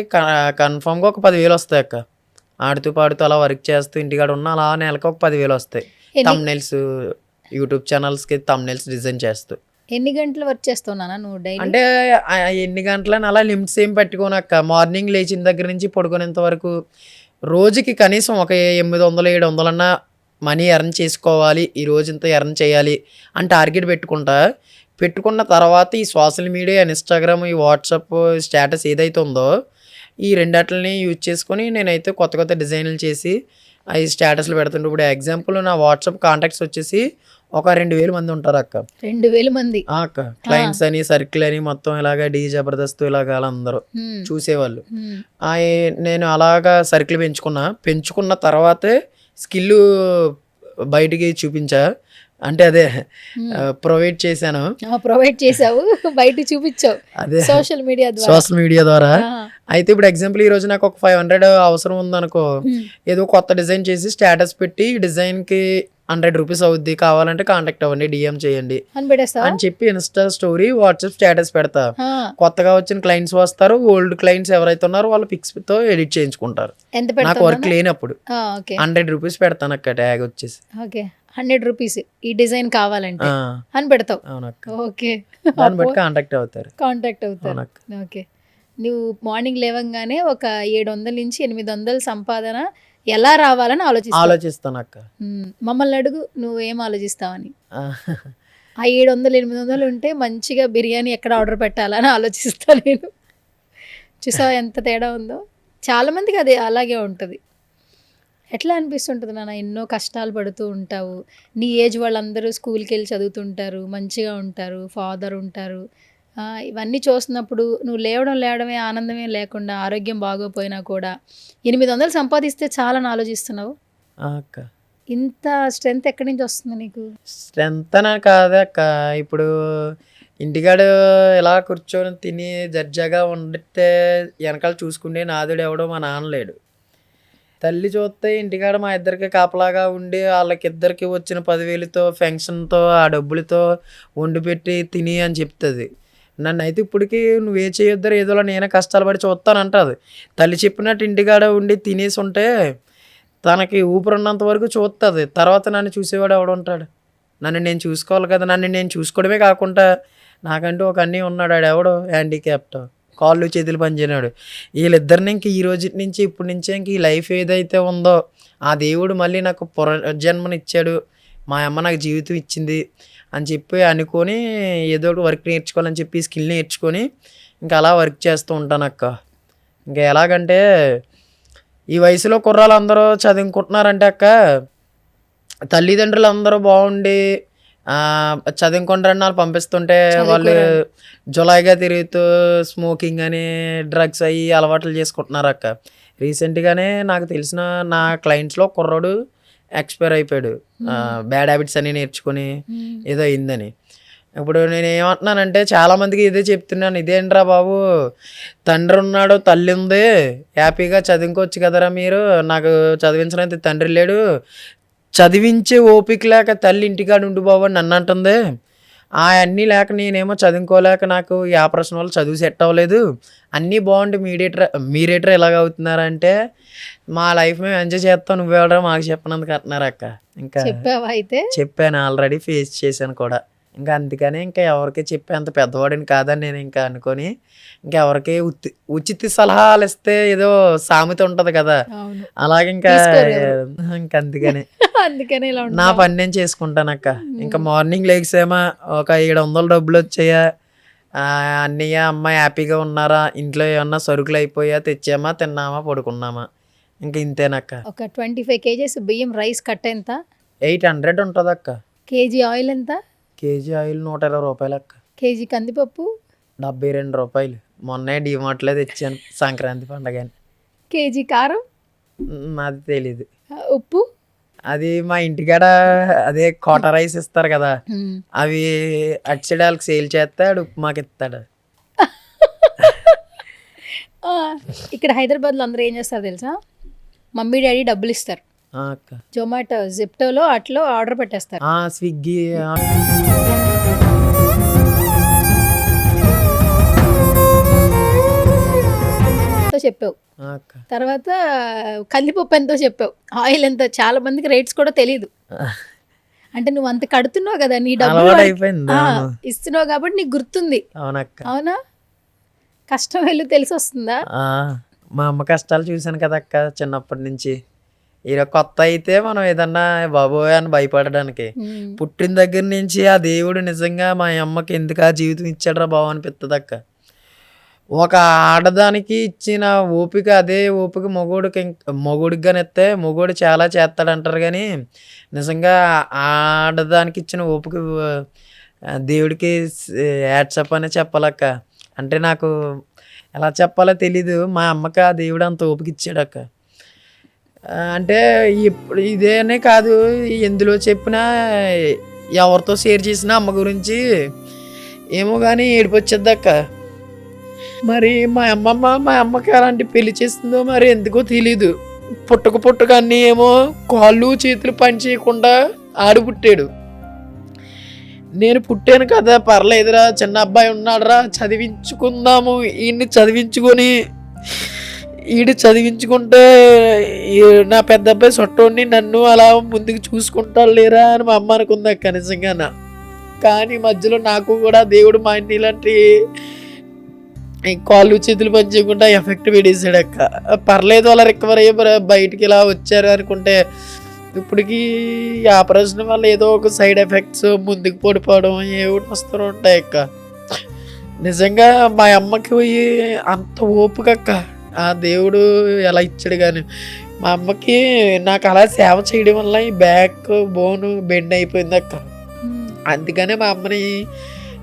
కన్ఫామ్గా ఒక 10,000 వస్తాయి అక్క. ఆడుతూ పాడుతూ అలా వర్క్ చేస్తూ ఇంటికాడ ఉన్న అలా నెలకి ఒక 10,000 వస్తాయి. థంబ్నెయిల్స్, యూట్యూబ్ ఛానల్స్కి థంబ్నెయిల్స్ డిజైన్ చేస్తూ. ఎన్ని గంటలు వర్క్ చేస్తున్నానా నువ్వు డైలీ? అంటే ఎన్ని గంటలని అలా లిమిట్స్ ఏం పెట్టుకోనక్క. మార్నింగ్ లేచిన దగ్గర నుంచి పడుకునేంత వరకు రోజుకి కనీసం ఒక 800 700 అన్నా మనీ ఎర్న్ చేసుకోవాలి, ఈ రోజు ఇంత ఎర్న్ చేయాలి అని టార్గెట్ పెట్టుకున్న తర్వాత ఈ సోషల్ మీడియా, ఇన్స్టాగ్రామ్, ఈ వాట్సాప్ స్టేటస్ ఏదైతే ఉందో ఈ రెండాటిని యూజ్ చేసుకొని నేనైతే కొత్త డిజైన్లు చేసి అవి స్టేటస్లు పెడుతుంటే, ఇప్పుడు ఎగ్జాంపుల్ నా వాట్సాప్ కాంటాక్ట్స్ వచ్చేసి ఒక 2,000 మంది ఉంటారు అక్క. 2,000 మంది అక్క. క్లయింట్స్ అని, సర్కిల్ అని మొత్తం ఇలాగా డీ జబర్దస్త్ ఇలాగా అందరూ చూసేవాళ్ళు. నేను అలాగా సర్కిల్ పెంచుకున్న తర్వాతే స్కిల్ బయటికి చూపించా. అంటే అదే ప్రొవైడ్ చేసావు, బయట చూపించావు అదే సోషల్ మీడియా ద్వారా. అయితే ఇప్పుడు ఎగ్జాంపుల్ ఈ రోజు నాకు ఒక 500 అవసరం ఉందనుకో, ఏదో కొత్త డిజైన్ చేసి స్టేటస్ పెట్టి డిజైన్ కి 100 రూపీస్ అవుద్ది, కావాలంటే కాంటాక్ట్ అవ్వండి, డిఎం చేయండి అని చెప్పి ఇన్స్టా స్టోరీ, వాట్సాప్ స్టేటస్ పెడతా. కొత్తగా వచ్చిన క్లయింట్స్ వస్తారు, ఓల్డ్ క్లయింట్స్ ఎవరైతే ఉన్నారో వాళ్ళ పిక్స్ తో ఎడిట్ చేయించుకుంటారు. నాకు వర్క్ లేనప్పుడు 100 రూపీస్ పెడతాను అక్క. ట్యాగ్ వచ్చేసి 100 రూపీస్ ఈ డిజైన్ కావాలంటే అని పెడతావు. ఓకే, దాన్ని బట్టి కాంటాక్ట్ అవుతారు. ఓకే, నువ్వు మార్నింగ్ లేవంగానే ఒక 700 నుంచి 800 సంపాదన ఎలా రావాలని ఆలోచిస్తాను అక్క. మమ్మల్ని అడుగు నువ్వేం ఆలోచిస్తావని. ఆ 700-800 ఉంటే మంచిగా బిర్యానీ ఎక్కడ ఆర్డర్ పెట్టాలని ఆలోచిస్తాను నేను. చూసావా ఎంత తేడా ఉందో. చాలామందికి అది అలాగే ఉంటుంది. ఎట్లా అనిపిస్తుంటుంది నాన్న, ఎన్నో కష్టాలు పడుతూ ఉంటావు, నీ ఏజ్ వాళ్ళందరూ స్కూల్కి వెళ్ళి చదువుతుంటారు, మంచిగా ఉంటారు, ఫాదర్ ఉంటారు, ఇవన్నీ చూస్తున్నప్పుడు నువ్వు లేవడమే ఆనందమే లేకుండా ఆరోగ్యం బాగోపోయినా కూడా 800 సంపాదిస్తే చాలని ఆలోచిస్తున్నావు. అక్క ఇంత స్ట్రెంగ్త్ ఎక్కడి నుంచి వస్తుంది నీకు? స్ట్రెంత్ అని కాదు అక్క, ఇప్పుడు ఇంటికాడ ఇలా కూర్చొని తిని దర్జాగా ఉండితే వెనకాల చూసుకుంటే నాదుడు ఎవడో మా నాన్న లేడు. తల్లి చూస్తే ఇంటికాడ మా ఇద్దరికి కాపలాగా ఉండి వాళ్ళకిద్దరికి వచ్చిన 10,000తో ఫెన్షన్తో ఆ డబ్బులతో వండి పెట్టి తిని అని చెప్తుంది. నన్ను అయితే ఇప్పటికీ నువ్వే చేయొద్దరు ఏదోలా నేనే కష్టాలు పడి చూస్తానంటుంది. తల్లి చెప్పినట్టు ఇంటికాడ ఉండి తినేసి ఉంటే తనకి ఊపిరిన్నంత వరకు చూస్తుంది. తర్వాత నన్ను చూసేవాడు ఎవడుంటాడు? నన్ను నేను చూసుకోవాలి కదా. నన్ను నేను చూసుకోవడమే కాకుండా నాకంటూ ఒక అన్నీ ఉన్నాడు. ఆడు ఎవడో హ్యాండిక్యాప్ట్, కాళ్ళు చేతులు పనిచేయనాడు. వీళ్ళిద్దరిని ఇంక ఈ రోజు నుంచి ఇప్పటి నుంచే ఇంక ఈ లైఫ్ ఏదైతే ఉందో ఆ దేవుడు మళ్ళీ నాకు పునర్జన్మనిచ్చాడు, మా అమ్మ నాకు జీవితం ఇచ్చింది అని చెప్పి అనుకొని ఏదో ఒకటి వర్క్ నేర్చుకోవాలని చెప్పి స్కిల్ నేర్చుకొని ఇంకా అలా వర్క్ చేస్తూ ఉంటాను అక్క. ఇంకా ఎలాగంటే ఈ వయసులో కుర్రాళ్ళు అందరూ చదువుకుంటున్నారంటే అక్క, తల్లిదండ్రులు అందరూ బాగుండి చదువుకుంటారని వాళ్ళు పంపిస్తుంటే వాళ్ళు జులాయిగా తిరుగుతూ స్మోకింగ్ అని డ్రగ్స్ అయ్యి అలవాట్లు చేసుకుంటున్నారు అక్క. రీసెంట్గానే నాకు తెలిసిన నా క్లయింట్స్లో కుర్రాడు ఎక్స్పైర్ అయిపోయాడు, బ్యాడ్ హ్యాబిట్స్ అని నేర్చుకొని ఏదో అయిందని. ఇప్పుడు నేను ఏమంటున్నానంటే చాలామందికి ఇదే చెప్తున్నాను, ఇదేంట్రా బాబు, తండ్రి ఉన్నాడు తల్లి ఉంది, హ్యాపీగా చదువుకోవచ్చు కదరా మీరు, నాకు చదివించడానికి తండ్రి లేడు, చదివించే ఓపిక లేక తల్లి ఇంటికాడ ఉండి బాబు అని నన్ను అంటుంది. అన్నీ లేక నేనేమో చదువుకోలేక నాకు ఈ ఆపరేషన్ వల్ల చదువు సెట్ అవ్వలేదు, అన్నీ బాగుండి మీరేటర్ ఎలాగ అవుతున్నారంటే మా లైఫ్ మేము ఎంజాయ్ చేస్తాం, నువ్వెవడరా మాకు చెప్పినందుకు అంటున్నారు అక్క. ఇంకా చెప్పాను, ఆల్రెడీ ఫేస్ చేశాను కూడా. ఇంకా అందుకని ఇంకా ఎవరికి చెప్పేంత పెద్దవాడిని కాదని నేను ఇంకా అనుకొని ఇంకెవరికి ఉచిత సలహాలు ఇస్తే ఏదో సామెత ఉంటది కదా, అలాగే ఇంకా అందుకని నా పని నేను చేసుకుంటాను అక్క. ఇంకా మార్నింగ్ లేచేమా ఒక 700 డబ్బులు వచ్చాయా, అన్నయ్య అమ్మ హ్యాపీగా ఉన్నారా, ఇంట్లో ఏమన్నా సరుకులు అయిపోయా తెచ్చామా తిన్నామా పడుకున్నామా, ఇంకా ఇంతేనక్క. ఒక 25 kgs బియ్యం రైస్ కట్ట ఎంత? 800 ఉంటుంది అక్క. కేజీ ఆయిల్ ఎంత? కేజీ ఆయిల్ 120 రూపాయలు అక్క. కేజీ కందిపప్పు 72 రూపాయలు. మొన్నే డిమార్ట్లో తెచ్చాను సంక్రాంతి పండగ. కేజీ కారం అది తెలీదు. ఉప్పు అది మా ఇంటికాడ అదే కోట రైస్ ఇస్తారు కదా, అవి అటు సైడ్ వాళ్ళకి సేల్ చేస్తాడు, ఉప్పు మాకు ఇస్తాడు. ఇక్కడ హైదరాబాద్లో అందరూ ఏం చేస్తారు తెలుసా, మమ్మీ డాడీ డబ్బులు ఇస్తారు, జొమాటో జిప్టోలో అట్లో ఆర్డర్ పెట్టేస్తారు, స్విగ్గీ చెప్పావు. తర్వాత కందిపప్పు ఎంతో చెప్పావు, ఆయిల్ ఎంతో. చాలా మందికి రేట్స్ కూడా తెలీదు. అంటే నువ్వు అంత కడుతున్నావు కదా, నీ డబ్బులు ఇస్తున్నావు కాబట్టి నీకు గుర్తుంది. అవునా? కష్టం వెళ్ళి తెలిసి వస్తుందా? మా అమ్మ కష్టాలు చూసాను కదా అక్క చిన్నప్పటి నుంచి. ఇలా కొత్త అయితే మనం ఏదన్నా బాబోయ్ అని భయపడడానికి, పుట్టిన దగ్గర నుంచి ఆ దేవుడు నిజంగా మా అమ్మకి ఎందుకు ఆ జీవితం ఇచ్చాడరా బాబు అనిపిస్తుంది అక్క. ఒక ఆడదానికి ఇచ్చిన ఓపిక అదే ఓపిక మొగుడికి ఇస్తే మొగుడు చాలా చేస్తాడంటారు, కానీ నిజంగా ఆడదానికి ఇచ్చిన ఓపిక దేవుడికి యాడ్సప్ అనే చెప్పాలక్క. అంటే నాకు ఎలా చెప్పాలో తెలీదు, మా అమ్మకి ఆ దేవుడు అంత ఓపిక ఇచ్చాడక్క. అంటే ఇప్పుడు ఇదేనే కాదు, ఎందులో చెప్పినా ఎవరితో షేర్ చేసినా అమ్మ గురించి ఏమో కానీ ఏడుపు వచ్చేది అక్క. మరి మా అమ్మకి అలాంటి పెళ్లి చేస్తుందో మరి ఎందుకో తెలీదు. పుట్టక అన్నీ ఏమో కాళ్ళు చేతులు పని చేయకుండా ఆడు పుట్టాడు. నేను పుట్టాను కదా, పర్లేదురా, చిన్న అబ్బాయి ఉన్నాడురా, చదివించుకుందాము, ఈయన్ని చదివించుకొని ఈడు చదివించుకుంటే నా పెద్ద అబ్బాయి సొట్టోని నన్ను అలా ముందుకు చూసుకుంటాడు లేరా అని మా అమ్మ అనుకుంది అక్క నిజంగా. కానీ మధ్యలో నాకు కూడా దేవుడు మా ఇంటి ఇలాంటి ఈ కాళ్ళు చేతులు పని చేయకుండా ఎఫెక్ట్ పెట్టేసాడు అక్క. పర్లేదు అలా రికవర్ అయ్యి బయటికి ఇలా వచ్చారు అనుకుంటే ఇప్పటికి ఈ ఆపరేషన్ వల్ల ఏదో ఒక సైడ్ ఎఫెక్ట్స్ ముందుకు పడిపోవడం ఏవి వస్తూ ఉంటాయి అక్క. నిజంగా మా అమ్మకి అంత ఓపిక అక్క ఆ దేవుడు ఎలా ఇచ్చాడు. కానీ మా అమ్మకి నాకు అలా సేవ చేయడం వల్ల ఈ బ్యాక్ బోన్ బెండ్ అయిపోయింది అక్క. అందుకనే మా అమ్మని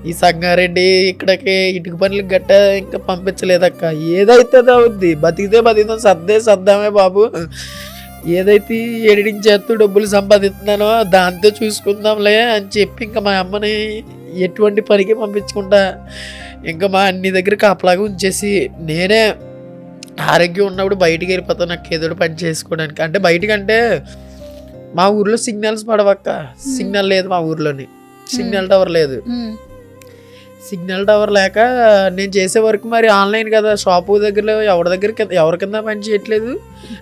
ఈ సంగారెడ్డి ఇక్కడికి ఇటుక పనులకు గట్ట ఇంకా పంపించలేదక్క. ఏదైతే అవుద్ది, బతికితే సర్దామే బాబు. ఏదైతే ఎడిటింగ్ చేస్తూ డబ్బులు సంపాదిస్తున్నానో దాంతో చూసుకుందాంలే అని చెప్పి ఇంకా మా అమ్మని ఎటువంటి పనికి పంపించకుండా ఇంకా మా అన్ని దగ్గర కాపలాగా ఉంచేసి నేనే ఆరోగ్యం ఉన్నప్పుడు బయటికి వెళ్ళిపోతాను నాకు ఏదో పని చేసుకోవడానికి. అంటే బయటకంటే మా ఊర్లో సిగ్నల్స్ పడవక్క. సిగ్నల్ లేదు మా ఊర్లోని, సిగ్నల్ టవర్ లేదు. సిగ్నల్ టవర్ లేక నేను చేసే వర్క్ మరి ఆన్లైన్ కదా, షాపు దగ్గర ఎవరి కింద పని చేయట్లేదు.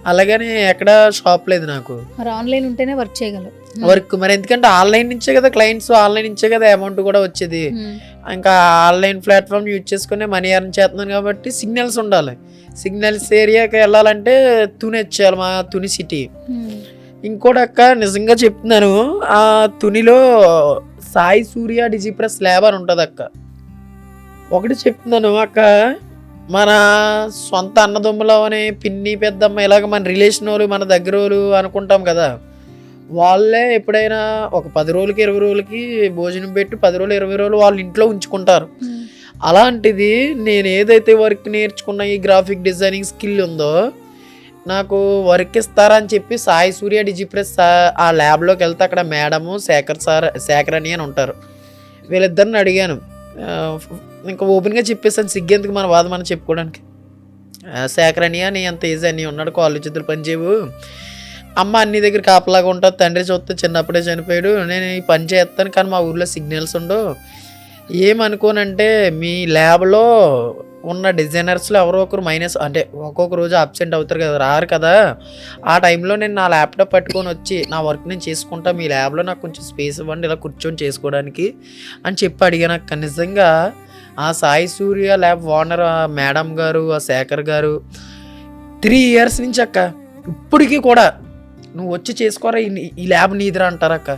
అలాగని ఎక్కడ షాప్ లేదు నాకు. మరి ఆన్లైన్ ఉంటేనే వర్క్ చేయగలవు వర్క్ మరి ఎందుకంటే ఆన్లైన్ నుంచే కదా క్లయింట్స్, ఆన్లైన్ నుంచే కదా అమౌంట్ కూడా వచ్చేది. ఇంకా ఆన్లైన్ ప్లాట్ఫామ్ యూజ్ చేసుకుని మనీ ఎర్న్ చేస్తున్నాను కాబట్టి సిగ్నల్స్ ఉండాలి. సిగ్నల్స్ ఏరియాకి వెళ్ళాలంటే తుని వచ్చేయాలి, మా తుని సిటీ. ఇంకోటి అక్క నిజంగా చెప్తున్నాను, ఆ తునిలో సాయి సూర్య డిజిప్రెస్ ల్యాబ్ అని ఉంటుంది అక్క. ఒకటి చెప్తున్నాను అక్క, మన సొంత అన్నదమ్ములు అని పిన్ని పెద్దమ్మ ఇలాగ మన రిలేషన్ వాళ్ళు మన దగ్గర వాళ్ళు అనుకుంటాం కదా, వాళ్ళే ఎప్పుడైనా ఒక 10 రోజులకి 20 రోజులకి భోజనం పెట్టి 10 రోజులు 20 రోజులు వాళ్ళ ఇంట్లో ఉంచుకుంటారు. అలాంటిది నేను ఏదైతే వర్క్ నేర్చుకున్న ఈ గ్రాఫిక్ డిజైనింగ్ స్కిల్ ఉందో నాకు వర్క్ ఇస్తారని చెప్పి సాయి సూర్య డిజిప్రెస్ ఆ ల్యాబ్లోకి వెళ్తే అక్కడ మేడము శేఖర్ అని ఉంటారు. వీళ్ళిద్దరిని అడిగాను, ఇంకా ఓపెన్గా చెప్పేసాను, సిగ్గెందుకు మన వాదం మనం చెప్పుకోవడానికి. శేఖర్ అని అంత ఏజ్ అని ఉన్నాడు, కాళ్ళు చేతులు పని చేయవు, అమ్మ అన్ని దగ్గర కాపలాగా ఉంటుంది, తండ్రి చూస్తే చిన్నప్పుడే చనిపోయాడు, నేను ఈ పని చేస్తాను కానీ మా ఊర్లో సిగ్నల్స్ ఉండవు. ఏమనుకోనంటే మీ ల్యాబ్లో ఉన్న డిజైనర్స్లో ఎవరో ఒకరు మైనస్ అంటే ఒక్కొక్క రోజు అబ్సెంట్ అవుతారు కదా, రారు కదా, ఆ టైంలో నేను నా ల్యాప్టాప్ పట్టుకొని వచ్చి నా వర్క్ నేను చేసుకుంటా, మీ ల్యాబ్లో నాకు కొంచెం స్పేస్ ఇవ్వండి ఇలా కూర్చొని చేసుకోవడానికి అని చెప్పి అడిగాను అక్క. నిజంగా ఆ సాయి సూర్య ల్యాబ్ ఓనర్ ఆ మేడం గారు, ఆ శేఖర్ గారు 3 years నుంచి అక్క ఇప్పటికీ కూడా నువ్వు వచ్చి చేసుకోరా ఈ ల్యాబ్ నీదిరా అంటారక్క.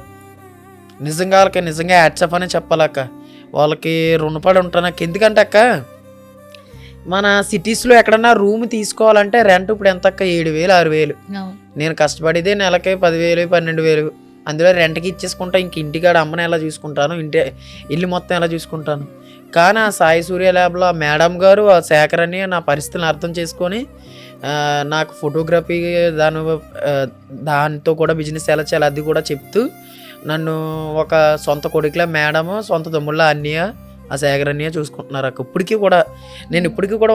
నిజంగా వాళ్ళకి నిజంగా యాడ్సప్ అనే చెప్పాలక్క, వాళ్ళకి రుణపడి ఉంటాను నాకు. ఎందుకంటే అక్క మన సిటీస్లో ఎక్కడన్నా రూమ్ తీసుకోవాలంటే రెంట్ ఇప్పుడు ఎంత అక్క, 7,000 6,000. నేను కష్టపడితే నెలకి 10,000 12,000, అందులో రెంట్కి ఇచ్చేసుకుంటా. ఇంక ఇంటికాడ అమ్మని ఎలా చూసుకుంటాను, ఇల్లు మొత్తం ఎలా చూసుకుంటాను. కానీ ఆ సాయి సూర్య ల్యాబ్లో ఆ మేడం గారు ఆ శేఖర్ అని నా పరిస్థితిని అర్థం చేసుకొని నాకు ఫోటోగ్రఫీ దాంతో కూడా బిజినెస్ ఎలా చేయాలి అది కూడా చెప్తూ నన్ను ఒక సొంత కొడుకులా మేడము, సొంత తమ్ముళ్ళ అన్నయ్య ఆ శేఖర్ అన్నయ్య చూసుకుంటున్నారు అక్క. ఇప్పటికీ కూడా నేను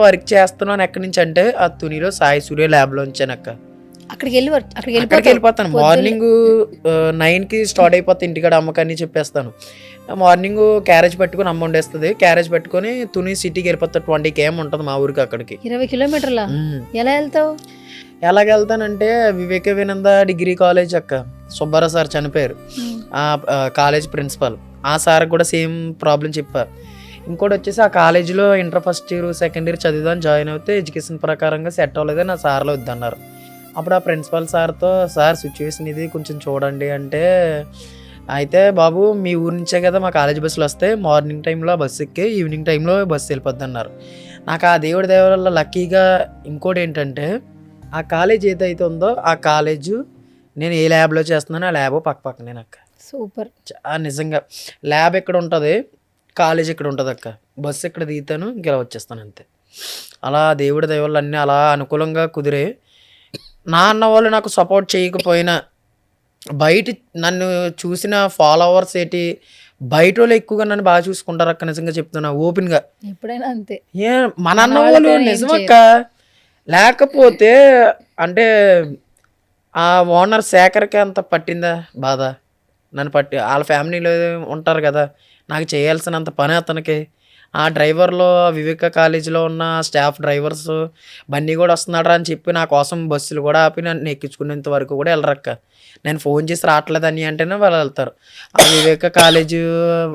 వర్క్ చేస్తున్నాను. ఎక్కడి నుంచి అంటే ఆ తునిలో సాయి సూర్య ల్యాబ్లో ఉంచానక్క. అక్కడికి వెళ్ళిపోతాను. మార్నింగ్ 9కి స్టార్ట్ అయిపోతాను, ఇంటికాడ అమ్మకని చెప్పేస్తాను. మార్నింగ్ క్యారేజ్ పెట్టుకుని అమ్మ వండేస్తుంది, క్యారేజ్ పెట్టుకుని తుని సిటీకి వెళ్ళిపోతా. 20 km ఉంటుంది మా ఊరికి అక్కడికి. 20 కిలోమీటర్ల ఎలా వెళ్తావు? ఎలాగ వెళ్తానంటే వివేకానంద డిగ్రీ కాలేజ్ అక్క, సుబ్బారావు సార్ చనిపోయారు, ఆ కాలేజ్ ప్రిన్సిపల్. ఆ సార్ కూడా సేమ్ ప్రాబ్లం చెప్పారు. ఇంకోటి వచ్చేసి ఆ కాలేజీలో inter first year second year చదివాను, జాయిన్ అవుతే ఎడ్యుకేషన్ ప్రకారంగా సెట్ అవ్వలేదని నా సార్లో వద్దన్నారు. అప్పుడు ఆ ప్రిన్సిపల్ సార్తో సార్ సిచ్యువేషన్ ఇది కొంచెం చూడండి అంటే, అయితే బాబు మీ ఊరి నుంచే కదా మా కాలేజ్ బస్సులు వస్తాయి, మార్నింగ్ టైంలో బస్సు ఎక్కి ఈవినింగ్ టైంలో బస్సు వెళ్ళిపోద్ది అన్నారు. నాకు ఆ దేవుడి దయ వల్ల లక్కీగా ఇంకోటి ఏంటంటే ఆ కాలేజ్ ఏదైతే ఉందో ఆ కాలేజు నేను ఏ ల్యాబ్లో చేస్తున్నానో ఆ ల్యాబ్ పక్కనే అక్క. సూపర్. నిజంగా ల్యాబ్ ఎక్కడ ఉంటుంది, కాలేజ్ ఎక్కడ ఉంటుంది అక్క, బస్సు ఎక్కడ దిగుతాను ఇంకెలా వచ్చేస్తాను అంతే. అలా దేవుడి దయ వల్ల అన్నీ అలా అనుకూలంగా కుదిరే. నా అన్న వాళ్ళు నాకు సపోర్ట్ చేయకపోయినా బయట నన్ను చూసిన ఫాలోవర్స్ ఏంటి బయట వాళ్ళు ఎక్కువగా నన్ను బాగా చూసుకుంటారు అక్క. నిజంగా చెప్తున్నా ఓపెన్గా, ఎప్పుడైనా అంతే. మన అన్న వాళ్ళు నిజమక్క. లేకపోతే అంటే ఆ ఓనర్ శేఖర్కి అంత పట్టిందా బాధ, నన్ను వాళ్ళ ఫ్యామిలీలో ఉంటారు కదా, నాకు చేయాల్సినంత పని అతనికి. ఆ డ్రైవర్లో వివేక కాలేజీలో ఉన్న స్టాఫ్ డ్రైవర్స్ బండి కూడా వస్తున్నాడు అని చెప్పి నా కోసం బస్సులు కూడా ఆపి నన్ను ఎక్కించుకునేంత వరకు కూడా వెళ్ళరక్క. నేను ఫోన్ చేసి రావట్లేదని అంటేనే వాళ్ళు వెళ్తారు. ఆ వివేక కాలేజీ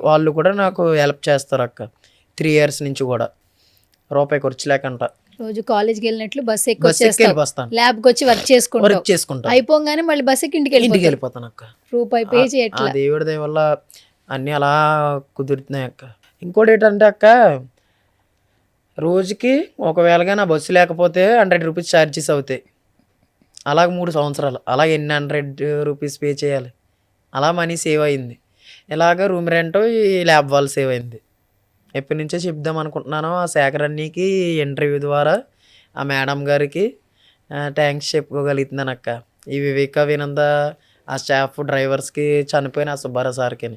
వాళ్ళు కూడా నాకు హెల్ప్ చేస్తారు అక్క 3 years నుంచి కూడా. రూపాయి ఖర్చు లేకంట. రోజు కాలేజ్కి వెళ్ళినట్లు బస్ ఎక్కి బస్ ఎక్కి వచ్చేస్తావు, వెళ్ళిపోతాను, ల్యాబ్కి వచ్చి వర్క్ చేసుకుంటావు, వర్క్ చేసుకుంటా, అయిపోగానే మళ్ళీ బస్ ఎక్కి ఇంటికి ఇంటికి వెళ్ళిపోతావు. వెళ్ళిపోతాను అక్క. రూపాయి పే ఆ చేయట్లా. దేవుడి దయ వల్ల అన్నీ అలా కుదురుతున్నాయి అక్క. ఇంకోటి ఏంటంటే అక్క, రోజుకి ఒకవేళగా నా బస్సు లేకపోతే 100 రూపీస్ ఛార్జెస్ అవుతాయి. అలాగ 3 సంవత్సరాలు, అలాగ ఎన్ని 100 రూపీస్ పే చేయాలి, అలా మనీ సేవ్ అయింది. ఇలాగ రూమ్ రెంట్, ఈ ల్యాబ్ వాల్ సేవ్ అయింది. ఎప్పటి నుంచో చెప్దాం అనుకుంటున్నాను. ఆ శేఖర్ అన్నీకి ఇంటర్వ్యూ ద్వారా ఆ మేడం గారికి థ్యాంక్స్ చెప్పుకోగలుగుతున్నాను అక్క. ఈ వివేక వినంద ఆ స్టాఫ్ డ్రైవర్స్కి, చనిపోయిన ఆ సుబ్బారావు సార్కి.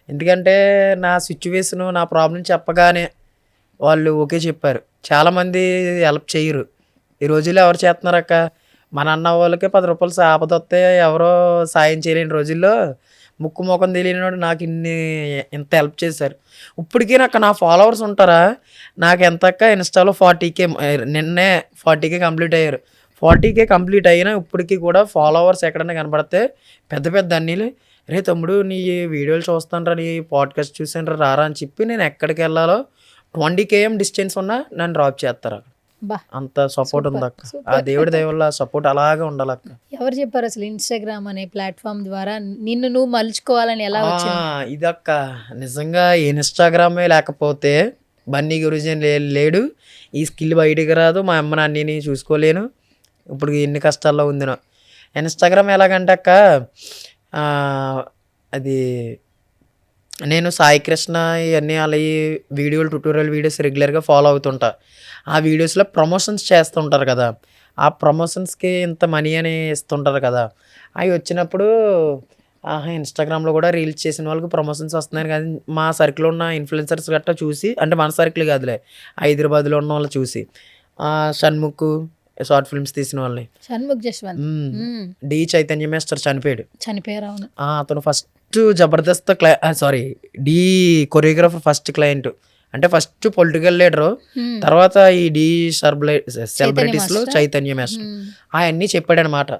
ఎందుకంటే నా సిచ్యువేషను, నా ప్రాబ్లం చెప్పగానే వాళ్ళు ఓకే చెప్పారు. చాలామంది హెల్ప్ చేయరు ఈ రోజుల్లో. ఎవరు చేస్తున్నారు అక్క? మన అన్న వాళ్ళకి 10 రూపాయలు ఆపద వస్తే ఎవరో సాయం చేయలేని రోజుల్లో ముక్కు ముఖం తెలియనివాడు నాకు ఇంత హెల్ప్ చేశారు. ఇప్పటికీ నాకు నా ఫాలోవర్స్ ఉంటారా? నాకు ఎంత అక్క, ఇన్స్టాలో 40K, నిన్నే 40K కంప్లీట్ అయ్యారు. 40K కంప్లీట్ అయినా ఇప్పటికీ కూడా ఫాలోవర్స్ ఎక్కడైనా కనబడితే పెద్ద పెద్ద అన్నీలు, రే తమ్ముడు నీ వీడియోలు చూస్తాను, నీ పాడ్కాస్ట్ చూసాను రారా అని చెప్పి నేను ఎక్కడికి వెళ్ళాలో 20 km డిస్టెన్స్ ఉన్నా నన్ను డ్రాప్ చేస్తారు అక్కడ. బా, అంత సపోర్ట్ ఉంది అక్క. సూపర్. ఆ దేవుడి దయ వల్ల సపోర్ట్ అలాగే ఉండాలి అక్క. ఎవరు చెప్పారు అసలు ఇన్స్టాగ్రామ్ అనే ప్లాట్ఫామ్ ద్వారా నిన్ను నువ్వు మలుచుకోవాలని ఎలా వచ్చింది? ఇదక్క నిజంగా ఇన్స్టాగ్రామే లేకపోతే బన్నీ గురించి లేడు, ఈ స్కిల్ బయటికి రాదు, మా అమ్మ నాన్నని చూసుకోలేను, ఇప్పుడు ఎన్ని కష్టాల్లో ఉంది నా. ఇన్స్టాగ్రామ్ ఎలాగంటే అక్క, అది నేను సాయి కృష్ణ ఇవన్నీ అలా వీడియోలు, ట్యూటోరియల్ వీడియోస్ రెగ్యులర్గా ఫాలో అవుతుంటా. ఆ వీడియోస్లో ప్రమోషన్స్ చేస్తుంటారు కదా, ఆ ప్రమోషన్స్కి ఇంత మనీ అని ఇస్తుంటారు కదా. అవి వచ్చినప్పుడు ఇన్స్టాగ్రామ్లో కూడా రీల్స్ చేసిన వాళ్ళకి ప్రమోషన్స్ వస్తున్నాయి. కానీ మా సర్కిల్లో ఉన్న ఇన్ఫ్లుయెన్సర్స్ గట్టా చూసి, అంటే మన సర్కిల్ కాదులే, హైదరాబాద్లో ఉన్న వాళ్ళు చూసి, షణ్ముఖ్ షార్ట్ ఫిల్మ్స్ తీసిన వాళ్ళని, షణ్ముఖ్ జశ్వంత్ డి చైతన్య మాస్టర్ చనిపోయారు. అవును. అతను first Jabardasth the choreographer, first client, అంటే ఫస్ట్ పొలిటికల్ లీడరు, తర్వాత ఈ డి సెలబ్రిటీస్లో చైతన్య మాస్టర్. అవన్నీ చెప్పాడు అనమాట.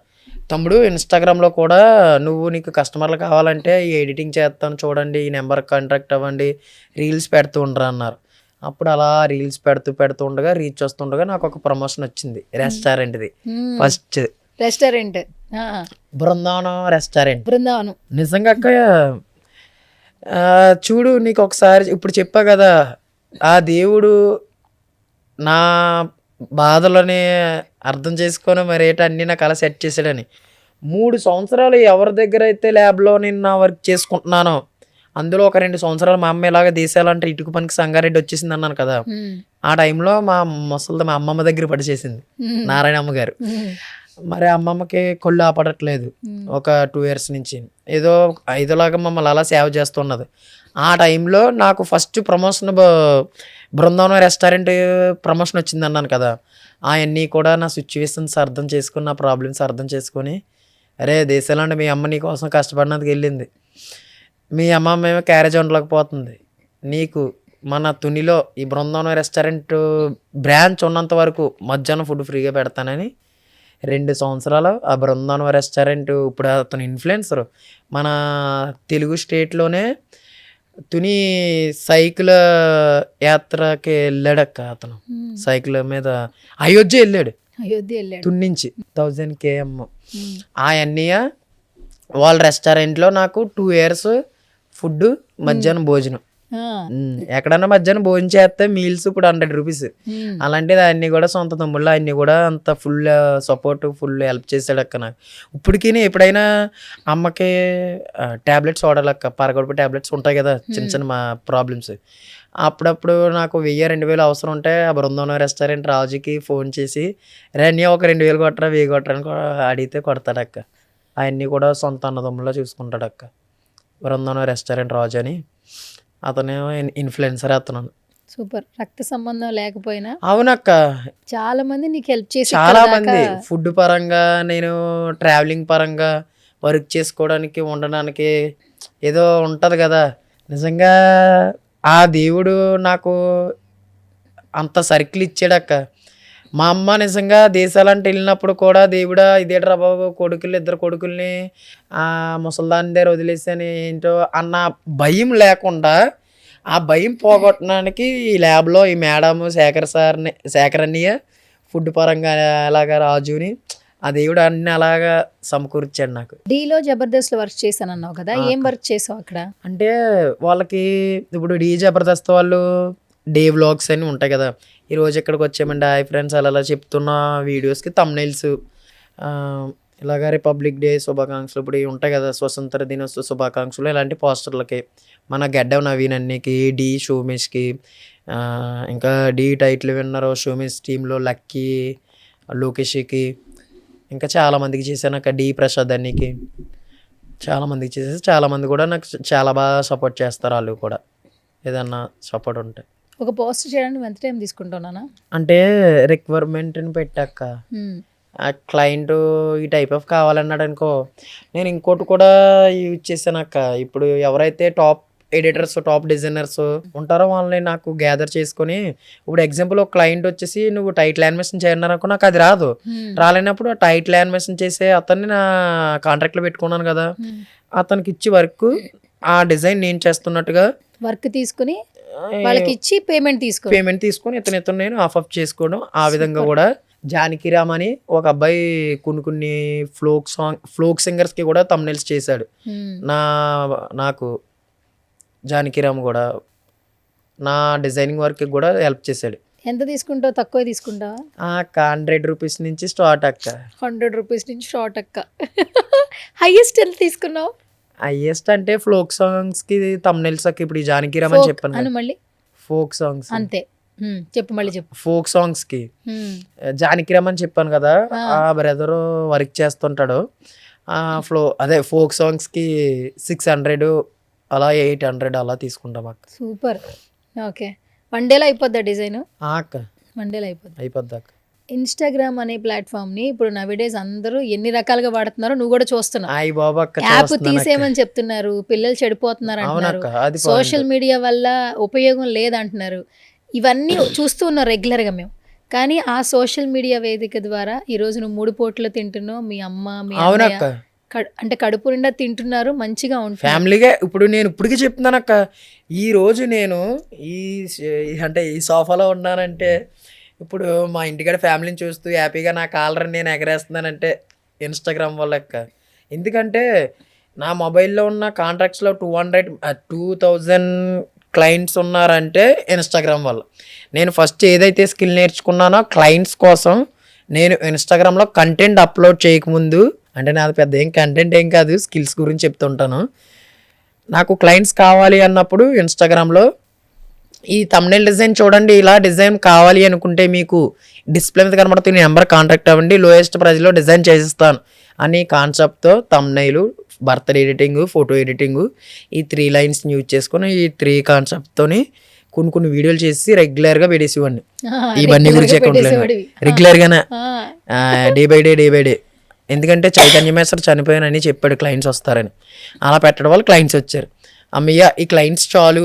తమ్ముడు ఇన్స్టాగ్రామ్లో కూడా నీకు కస్టమర్లు కావాలంటే ఈ ఎడిటింగ్ చేస్తాను చూడండి, ఈ నెంబర్ కాంటాక్ట్ అవ్వండి, రీల్స్ పెడుతూ ఉండరా అన్నారు. అప్పుడు అలా రీల్స్ పెడుతూ ఉండగా, రీచ్ వస్తుండగా నాకు ఒక ప్రమోషన్ వచ్చింది రెస్టారెంట్ది. First restaurant Brindavanam restaurant. Brindavanam నిజంగా అక్క, చూడు నీకు ఒకసారి ఇప్పుడు చెప్పా కదా, ఆ దేవుడు నా బాధలని అర్థం చేసుకొని మరి అన్నీ నాకు అలా సెట్ చేశాడని. 3 సంవత్సరాలు ఎవరి దగ్గర అయితే ల్యాబ్లో నేను నా వర్క్ చేసుకుంటున్నానో, అందులో ఒక 2 సంవత్సరాలు మా అమ్మ ఇలాగ దేశాలంటే ఇటుక పనికి సంగారెడ్డి వచ్చేసింది అన్నాను కదా, ఆ టైంలో మా అమ్మమ్మ దగ్గర పడిచేసింది నారాయణమ్మ గారు. మరి అమ్మమ్మకి కొళ్ళు ఆపడట్లేదు ఒక 2 years నుంచి, ఏదోలాగా మమ్మల్ని అలా సేవ చేస్తున్నది. ఆ టైంలో నాకు first promotion Brindavanam restaurant promotion వచ్చింది అన్నాను కదా. అవన్నీ కూడా నా సిచ్యువేషన్స్ అర్థం చేసుకుని, నా ప్రాబ్లమ్స్ అర్థం చేసుకొని, అరే దేశాలంటే మీ అమ్మ నీ కోసం కష్టపడినందుకు వెళ్ళింది, మీ అమ్మ మేము క్యారేజ్ ఉండలేకపోతుంది, నీకు మన తునిలో ఈ బృందావనం రెస్టారెంట్ బ్రాంచ్ ఉన్నంత వరకు మధ్యాహ్నం ఫుడ్ ఫ్రీగా పెడతానని 2 సంవత్సరాలు ఆ బృందావనం రెస్టారెంట్. ఇప్పుడు అతను ఇన్ఫ్లుయెన్సర్, మన తెలుగు స్టేట్లోనే తుని సైకిల్ యాత్రకి వెళ్ళాడక్క. అతను సైకిల్ మీద అయోధ్య వెళ్ళాడు తుని నుంచి 1000 km. ఆ అన్నయ్య వాళ్ళ రెస్టారెంట్లో నాకు 2 years ఫుడ్, మధ్యాహ్నం భోజనం. ఎక్కడన్నా మధ్యాహ్నం భోజనం చేస్తే మీల్స్ ఇప్పుడు 100 రూపీస్. అలాంటిది అన్ని కూడా సొంత తమ్ముళ్ళు, అన్ని కూడా అంత ఫుల్ సపోర్ట్, ఫుల్ హెల్ప్ చేశాడు అక్క నాకు. ఇప్పటికీ ఎప్పుడైనా అమ్మకి ట్యాబ్లెట్స్ వాడాలక్క, పరగడుపు ట్యాబ్లెట్స్ ఉంటాయి కదా, చిన్న చిన్న మా ప్రాబ్లమ్స్. అప్పుడప్పుడు నాకు 1000-2000 అవసరం ఉంటే ఆ బృందావనం రెస్టారెంట్ రాజుకి ఫోన్ చేసి, రేణి ఒక 2000 కొట్టరా, 1000 కొట్టరా అని అడిగితే కొడతాడక్క. అవన్నీ కూడా సొంత అన్నదమ్ముల్లో చూసుకుంటాడు అక్క. బృందావనం రెస్టారెంట్ రాజు అని, అతనేమో ఇన్ఫ్లుయెన్సర్. అతను సూపర్. రక్త సంబంధం లేకపోయినా అవునక్క, చాలా మంది నీకు హెల్ప్ చేసి, చాలా మంది ఫుడ్ పరంగా, నేను ట్రావెలింగ్ పరంగా, వర్క్ చేసుకోవడానికి, ఉండడానికి ఏదో ఉంటది కదా. నిజంగా ఆ దేవుడు నాకు అంత సర్కిల్ ఇచ్చాడక్క. మా అమ్మ నిజంగా దేశాలంటే వెళ్ళినప్పుడు కూడా, దేవుడా ఇదేట్రా బాబు, 2 కొడుకుల్ని ముసల్దాని దగ్గర వదిలేసాను ఏంటో అన్న భయం లేకుండా ఆ భయం పోగొట్టడానికి ఈ ల్యాబ్లో ఈ మేడం శేఖర్ అన్నయ్య ఫుడ్ పరంగా అలాగా రాజుని ఆ దేవుడు అన్ని అలాగా సమకూర్చాడు నాకు. డీలో జబర్దస్త్ లో వర్క్ చేశాను అన్నావు కదా, ఏం వర్క్ చేసావు అక్కడ? అంటే వాళ్ళకి ఇప్పుడు డీ జబర్దస్త్ వాళ్ళు డే వ్లాగ్స్ అని ఉంటాయి కదా, ఈరోజు ఇక్కడికి వచ్చామండి హాయ్ ఫ్రెండ్స్ అలా చెప్తున్న వీడియోస్కి తమ్నైల్స్, ఇలాగ రిపబ్లిక్ డే శుభాకాంక్షలు, ఇప్పుడు ఇవి ఉంటాయి కదా స్వతంత్ర దినోత్సవ శుభాకాంక్షలు, ఇలాంటి పోస్టర్లకి మన గడ్డ నవీన్ అన్నికి, డి షోమేష్కి, ఇంకా డి టైటిల్ విన్నర్ షోమేష్ టీంలో లక్కీ లోకేష్కి, ఇంకా చాలామందికి చేశాను అక్క. డి ప్రసాద్ అన్నికి చాలామందికి చేసేసి చాలామంది కూడా నాకు చాలా బాగా సపోర్ట్ చేస్తారు. వాళ్ళు కూడా ఏదన్నా సపోర్ట్ ఉంటే. ఒక పోస్ట్ చేయడానికి ఎంత టైం తీసుకుంటున్నానా అంటే రిక్వైర్మెంట్ని పెట్టాక ఆ క్లయింట్ ఈ టైప్ ఆఫ్ కావాలన్నాడు అనుకో, నేను ఇంకోటి కూడా యూజ్ చేశాను అక్క. ఇప్పుడు ఎవరైతే టాప్ ఎడిటర్స్ టాప్ డిజైనర్స్ ఉంటారో వాళ్ళని నాకు గ్యాదర్ చేసుకొని, ఇప్పుడు ఎగ్జాంపుల్ ఒక క్లయింట్ వచ్చేసి నువ్వు టైటిల్ యానిమేషన్ చేయన్నారనుకో, నాకు అది రాదు. రాలేనప్పుడు ఆ టైటిల్ యానిమేషన్ చేసే అతన్ని నా కాంట్రాక్ట్లో పెట్టుకున్నాను కదా, అతనికి ఇచ్చి వర్క్ ఆ డిజైన్ నేను చేస్తున్నట్టుగా వర్క్ తీసుకుని వాళ్ళకి ఇచ్చి పేమెంట్ తీసుకొని ఇతను నేను ఆఫ్ చేసుకోవడం. ఆ విధంగా కూడా జానకిరామ్ అని ఒక అబ్బాయి కొన్ని ఫ్లోక్ సింగర్స్కి కూడా తమ్నైల్స్ చేశాడు. నాకు జానకిరామ్ కూడా నా డిజైనింగ్ వర్క్ కూడా హెల్ప్ చేశాడు. ఎంత తీసుకుంటావు? తక్కువ తీసుకుంటావా? అక్క 100 రూపీస్ నుంచి స్టార్ట్ అక్క. 100 రూపీస్ నుంచి స్టార్ట్ అక్క. హైయెస్ట్ ఎంత తీసుకున్నావు? హైయెస్ట్ అంటే ఫోక్ సాంగ్స్ కి తమ్నైల్స్ అక్క. ఇప్పుడు ఈ జానకిరామ్ అని చెప్పాను, మళ్ళీ ఫోక్ సాంగ్స్ అంతే. చెప్పు మళ్ళీ చెప్పు. ఫోక్ సాంగ్స్ కి జానకిరామ్ అని చెప్పాను కదా, ఆ బ్రదర్ వర్క్ చేస్తుంటాడు. అదే ఫోక్ సాంగ్స్ కి 600 అలా 800 అలా తీసుకుంటాం అక్క. సూపర్. ఓకే, వన్ డేలో అయిపోద్దా డిజైన్? అక్క వన్ డేలో అయిపోద్ది అక్క. ఇన్స్టాగ్రామ్ అనే ప్లాట్ఫామ్ ని ఇప్పుడు నవిడేస్ అందరూ ఎన్ని రకాలుగా వాడుతున్నారో నువ్వు కూడా చూస్తున్నావు. అయ్యి బాబు అక్క, యాప్ తీసేయమని చెప్తున్నారు, పిల్లలు చెడిపోతున్నారు అంటున్నారు, సోషల్ మీడియా వల్ల ఉపయోగం లేదంటున్నారు. ఇవన్నీ చూస్తూ ఉన్నాం రెగ్యులర్ గా మేము. కానీ ఆ సోషల్ మీడియా వేదిక ద్వారా ఈ రోజు నువ్వు 3 పూటలు తింటున్నావు, మీ అమ్మ మీ అన్నయ్య అంటే కడుపు నిండా తింటున్నారు, మంచిగా ఉంటుంది ఫ్యామిలీగా. ఇప్పుడు నేను ఇప్పటికీ చెప్తున్నాను అక్క, ఈ రోజు నేను ఈ సోఫాలో ఉన్నానంటే, ఇప్పుడు మా ఇంటికాడ ఫ్యామిలీని చూస్తూ హ్యాపీగా నా కాలర్ని నేను ఎగరేస్తున్నానంటే ఇన్స్టాగ్రామ్ వల్ల అక్క. ఎందుకంటే నా మొబైల్లో ఉన్న కాంటాక్ట్స్లో 2000 క్లయింట్స్ ఉన్నారంటే ఇన్స్టాగ్రామ్ వల్ల. నేను ఫస్ట్ ఏదైతే స్కిల్ నేర్చుకున్నానో క్లయింట్స్ కోసం, నేను ఇన్స్టాగ్రామ్లో కంటెంట్ అప్లోడ్ చేయకముందు, అంటే నాది పెద్ద కంటెంట్ ఏం కాదు, స్కిల్స్ గురించి చెప్తుంటాను. నాకు క్లయింట్స్ కావాలి అన్నప్పుడు ఇన్స్టాగ్రామ్లో ఈ తమ్నైల్ డిజైన్ చూడండి, ఇలా డిజైన్ కావాలి అనుకుంటే మీకు డిస్ప్లే మీద కనబడుతుంది నెంబర్ కాంటాక్ట్ అవ్వండి, లోయెస్ట్ ప్రైస్లో డిజైన్ చేసిస్తాను అని కాన్సెప్ట్తో thumbnail, birthday editing, photo editing, ఈ 3 లైన్స్ని యూజ్ చేసుకొని ఈ 3 కాన్సెప్ట్తోని కొన్ని వీడియోలు చేసి రెగ్యులర్గా పెట్టేసేవాడిని. ఇవన్నీ గురించి రెగ్యులర్గానే డే బై డే. ఎందుకంటే చైతన్య మేస్టర్ చనిపోయానని చెప్పాడు క్లయింట్స్ వస్తారని, అలా పెట్టడం వల్ల క్లయింట్స్ వచ్చారు. అమ్మయ్య ఈ క్లయింట్స్ చాలు,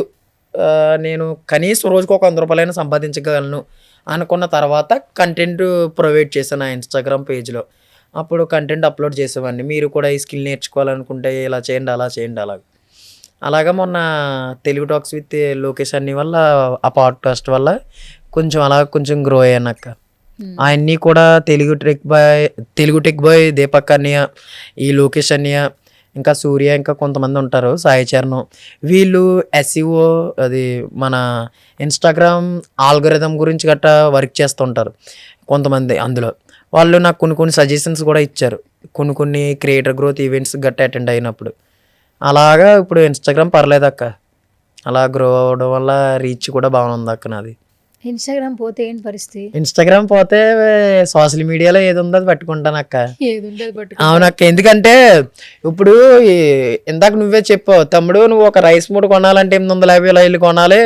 నేను కనీసం రోజుకు ఒక 100 రూపాయలైనా సంపాదించగలను అనుకున్న తర్వాత కంటెంట్ ప్రొవైడ్ చేశాను నా ఇన్స్టాగ్రామ్ పేజ్లో. అప్పుడు కంటెంట్ అప్లోడ్ చేసేవాడిని, మీరు కూడా ఈ స్కిల్ నేర్చుకోవాలనుకుంటే ఇలా చేయండి అలా చేయండి అలాగా మొన్న తెలుగు టాక్స్ విత్ లోకేష్ అన్ని వల్ల, ఆ పాడ్కాస్ట్ వల్ల కొంచెం గ్రో అయ్యాను అక్క. ఆయన్ని కూడా తెలుగు టెక్ బాయ్ దీపక్ అన్నయ్య, ఈ లోకేష్ అన్నయ్య, ఇంకా సూర్య, ఇంకా కొంతమంది ఉంటారు, సాయి చరణ్, వీళ్ళు SEO అది మన ఇన్స్టాగ్రామ్ ఆల్గరిథం గురించి గట్టా వర్క్ చేస్తుంటారు కొంతమంది. అందులో వాళ్ళు నాకు కొన్ని సజెషన్స్ కూడా ఇచ్చారు, కొన్ని క్రియేటర్ గ్రోత్ ఈవెంట్స్ గట్టా అటెండ్ అయినప్పుడు. అలాగా ఇప్పుడు ఇన్స్టాగ్రామ్ పర్లేదు అక్క, అలా గ్రో అవడం వల్ల రీచ్ కూడా బాగుంది అక్క నాది. ఇన్స్టాగ్రామ్ పోతే ఏంటి పరిస్థితి? ఇన్స్టాగ్రామ్ పోతే సోషల్ మీడియాలో ఏది ఉందో అది పట్టుకుంటాను అక్క. అవునక్క, ఎందుకంటే ఇప్పుడు ఇందాక నువ్వే చెప్పావు తమ్ముడు, నువ్వు ఒక రైస్ మూట కొనాలంటే 850 కొనాలి,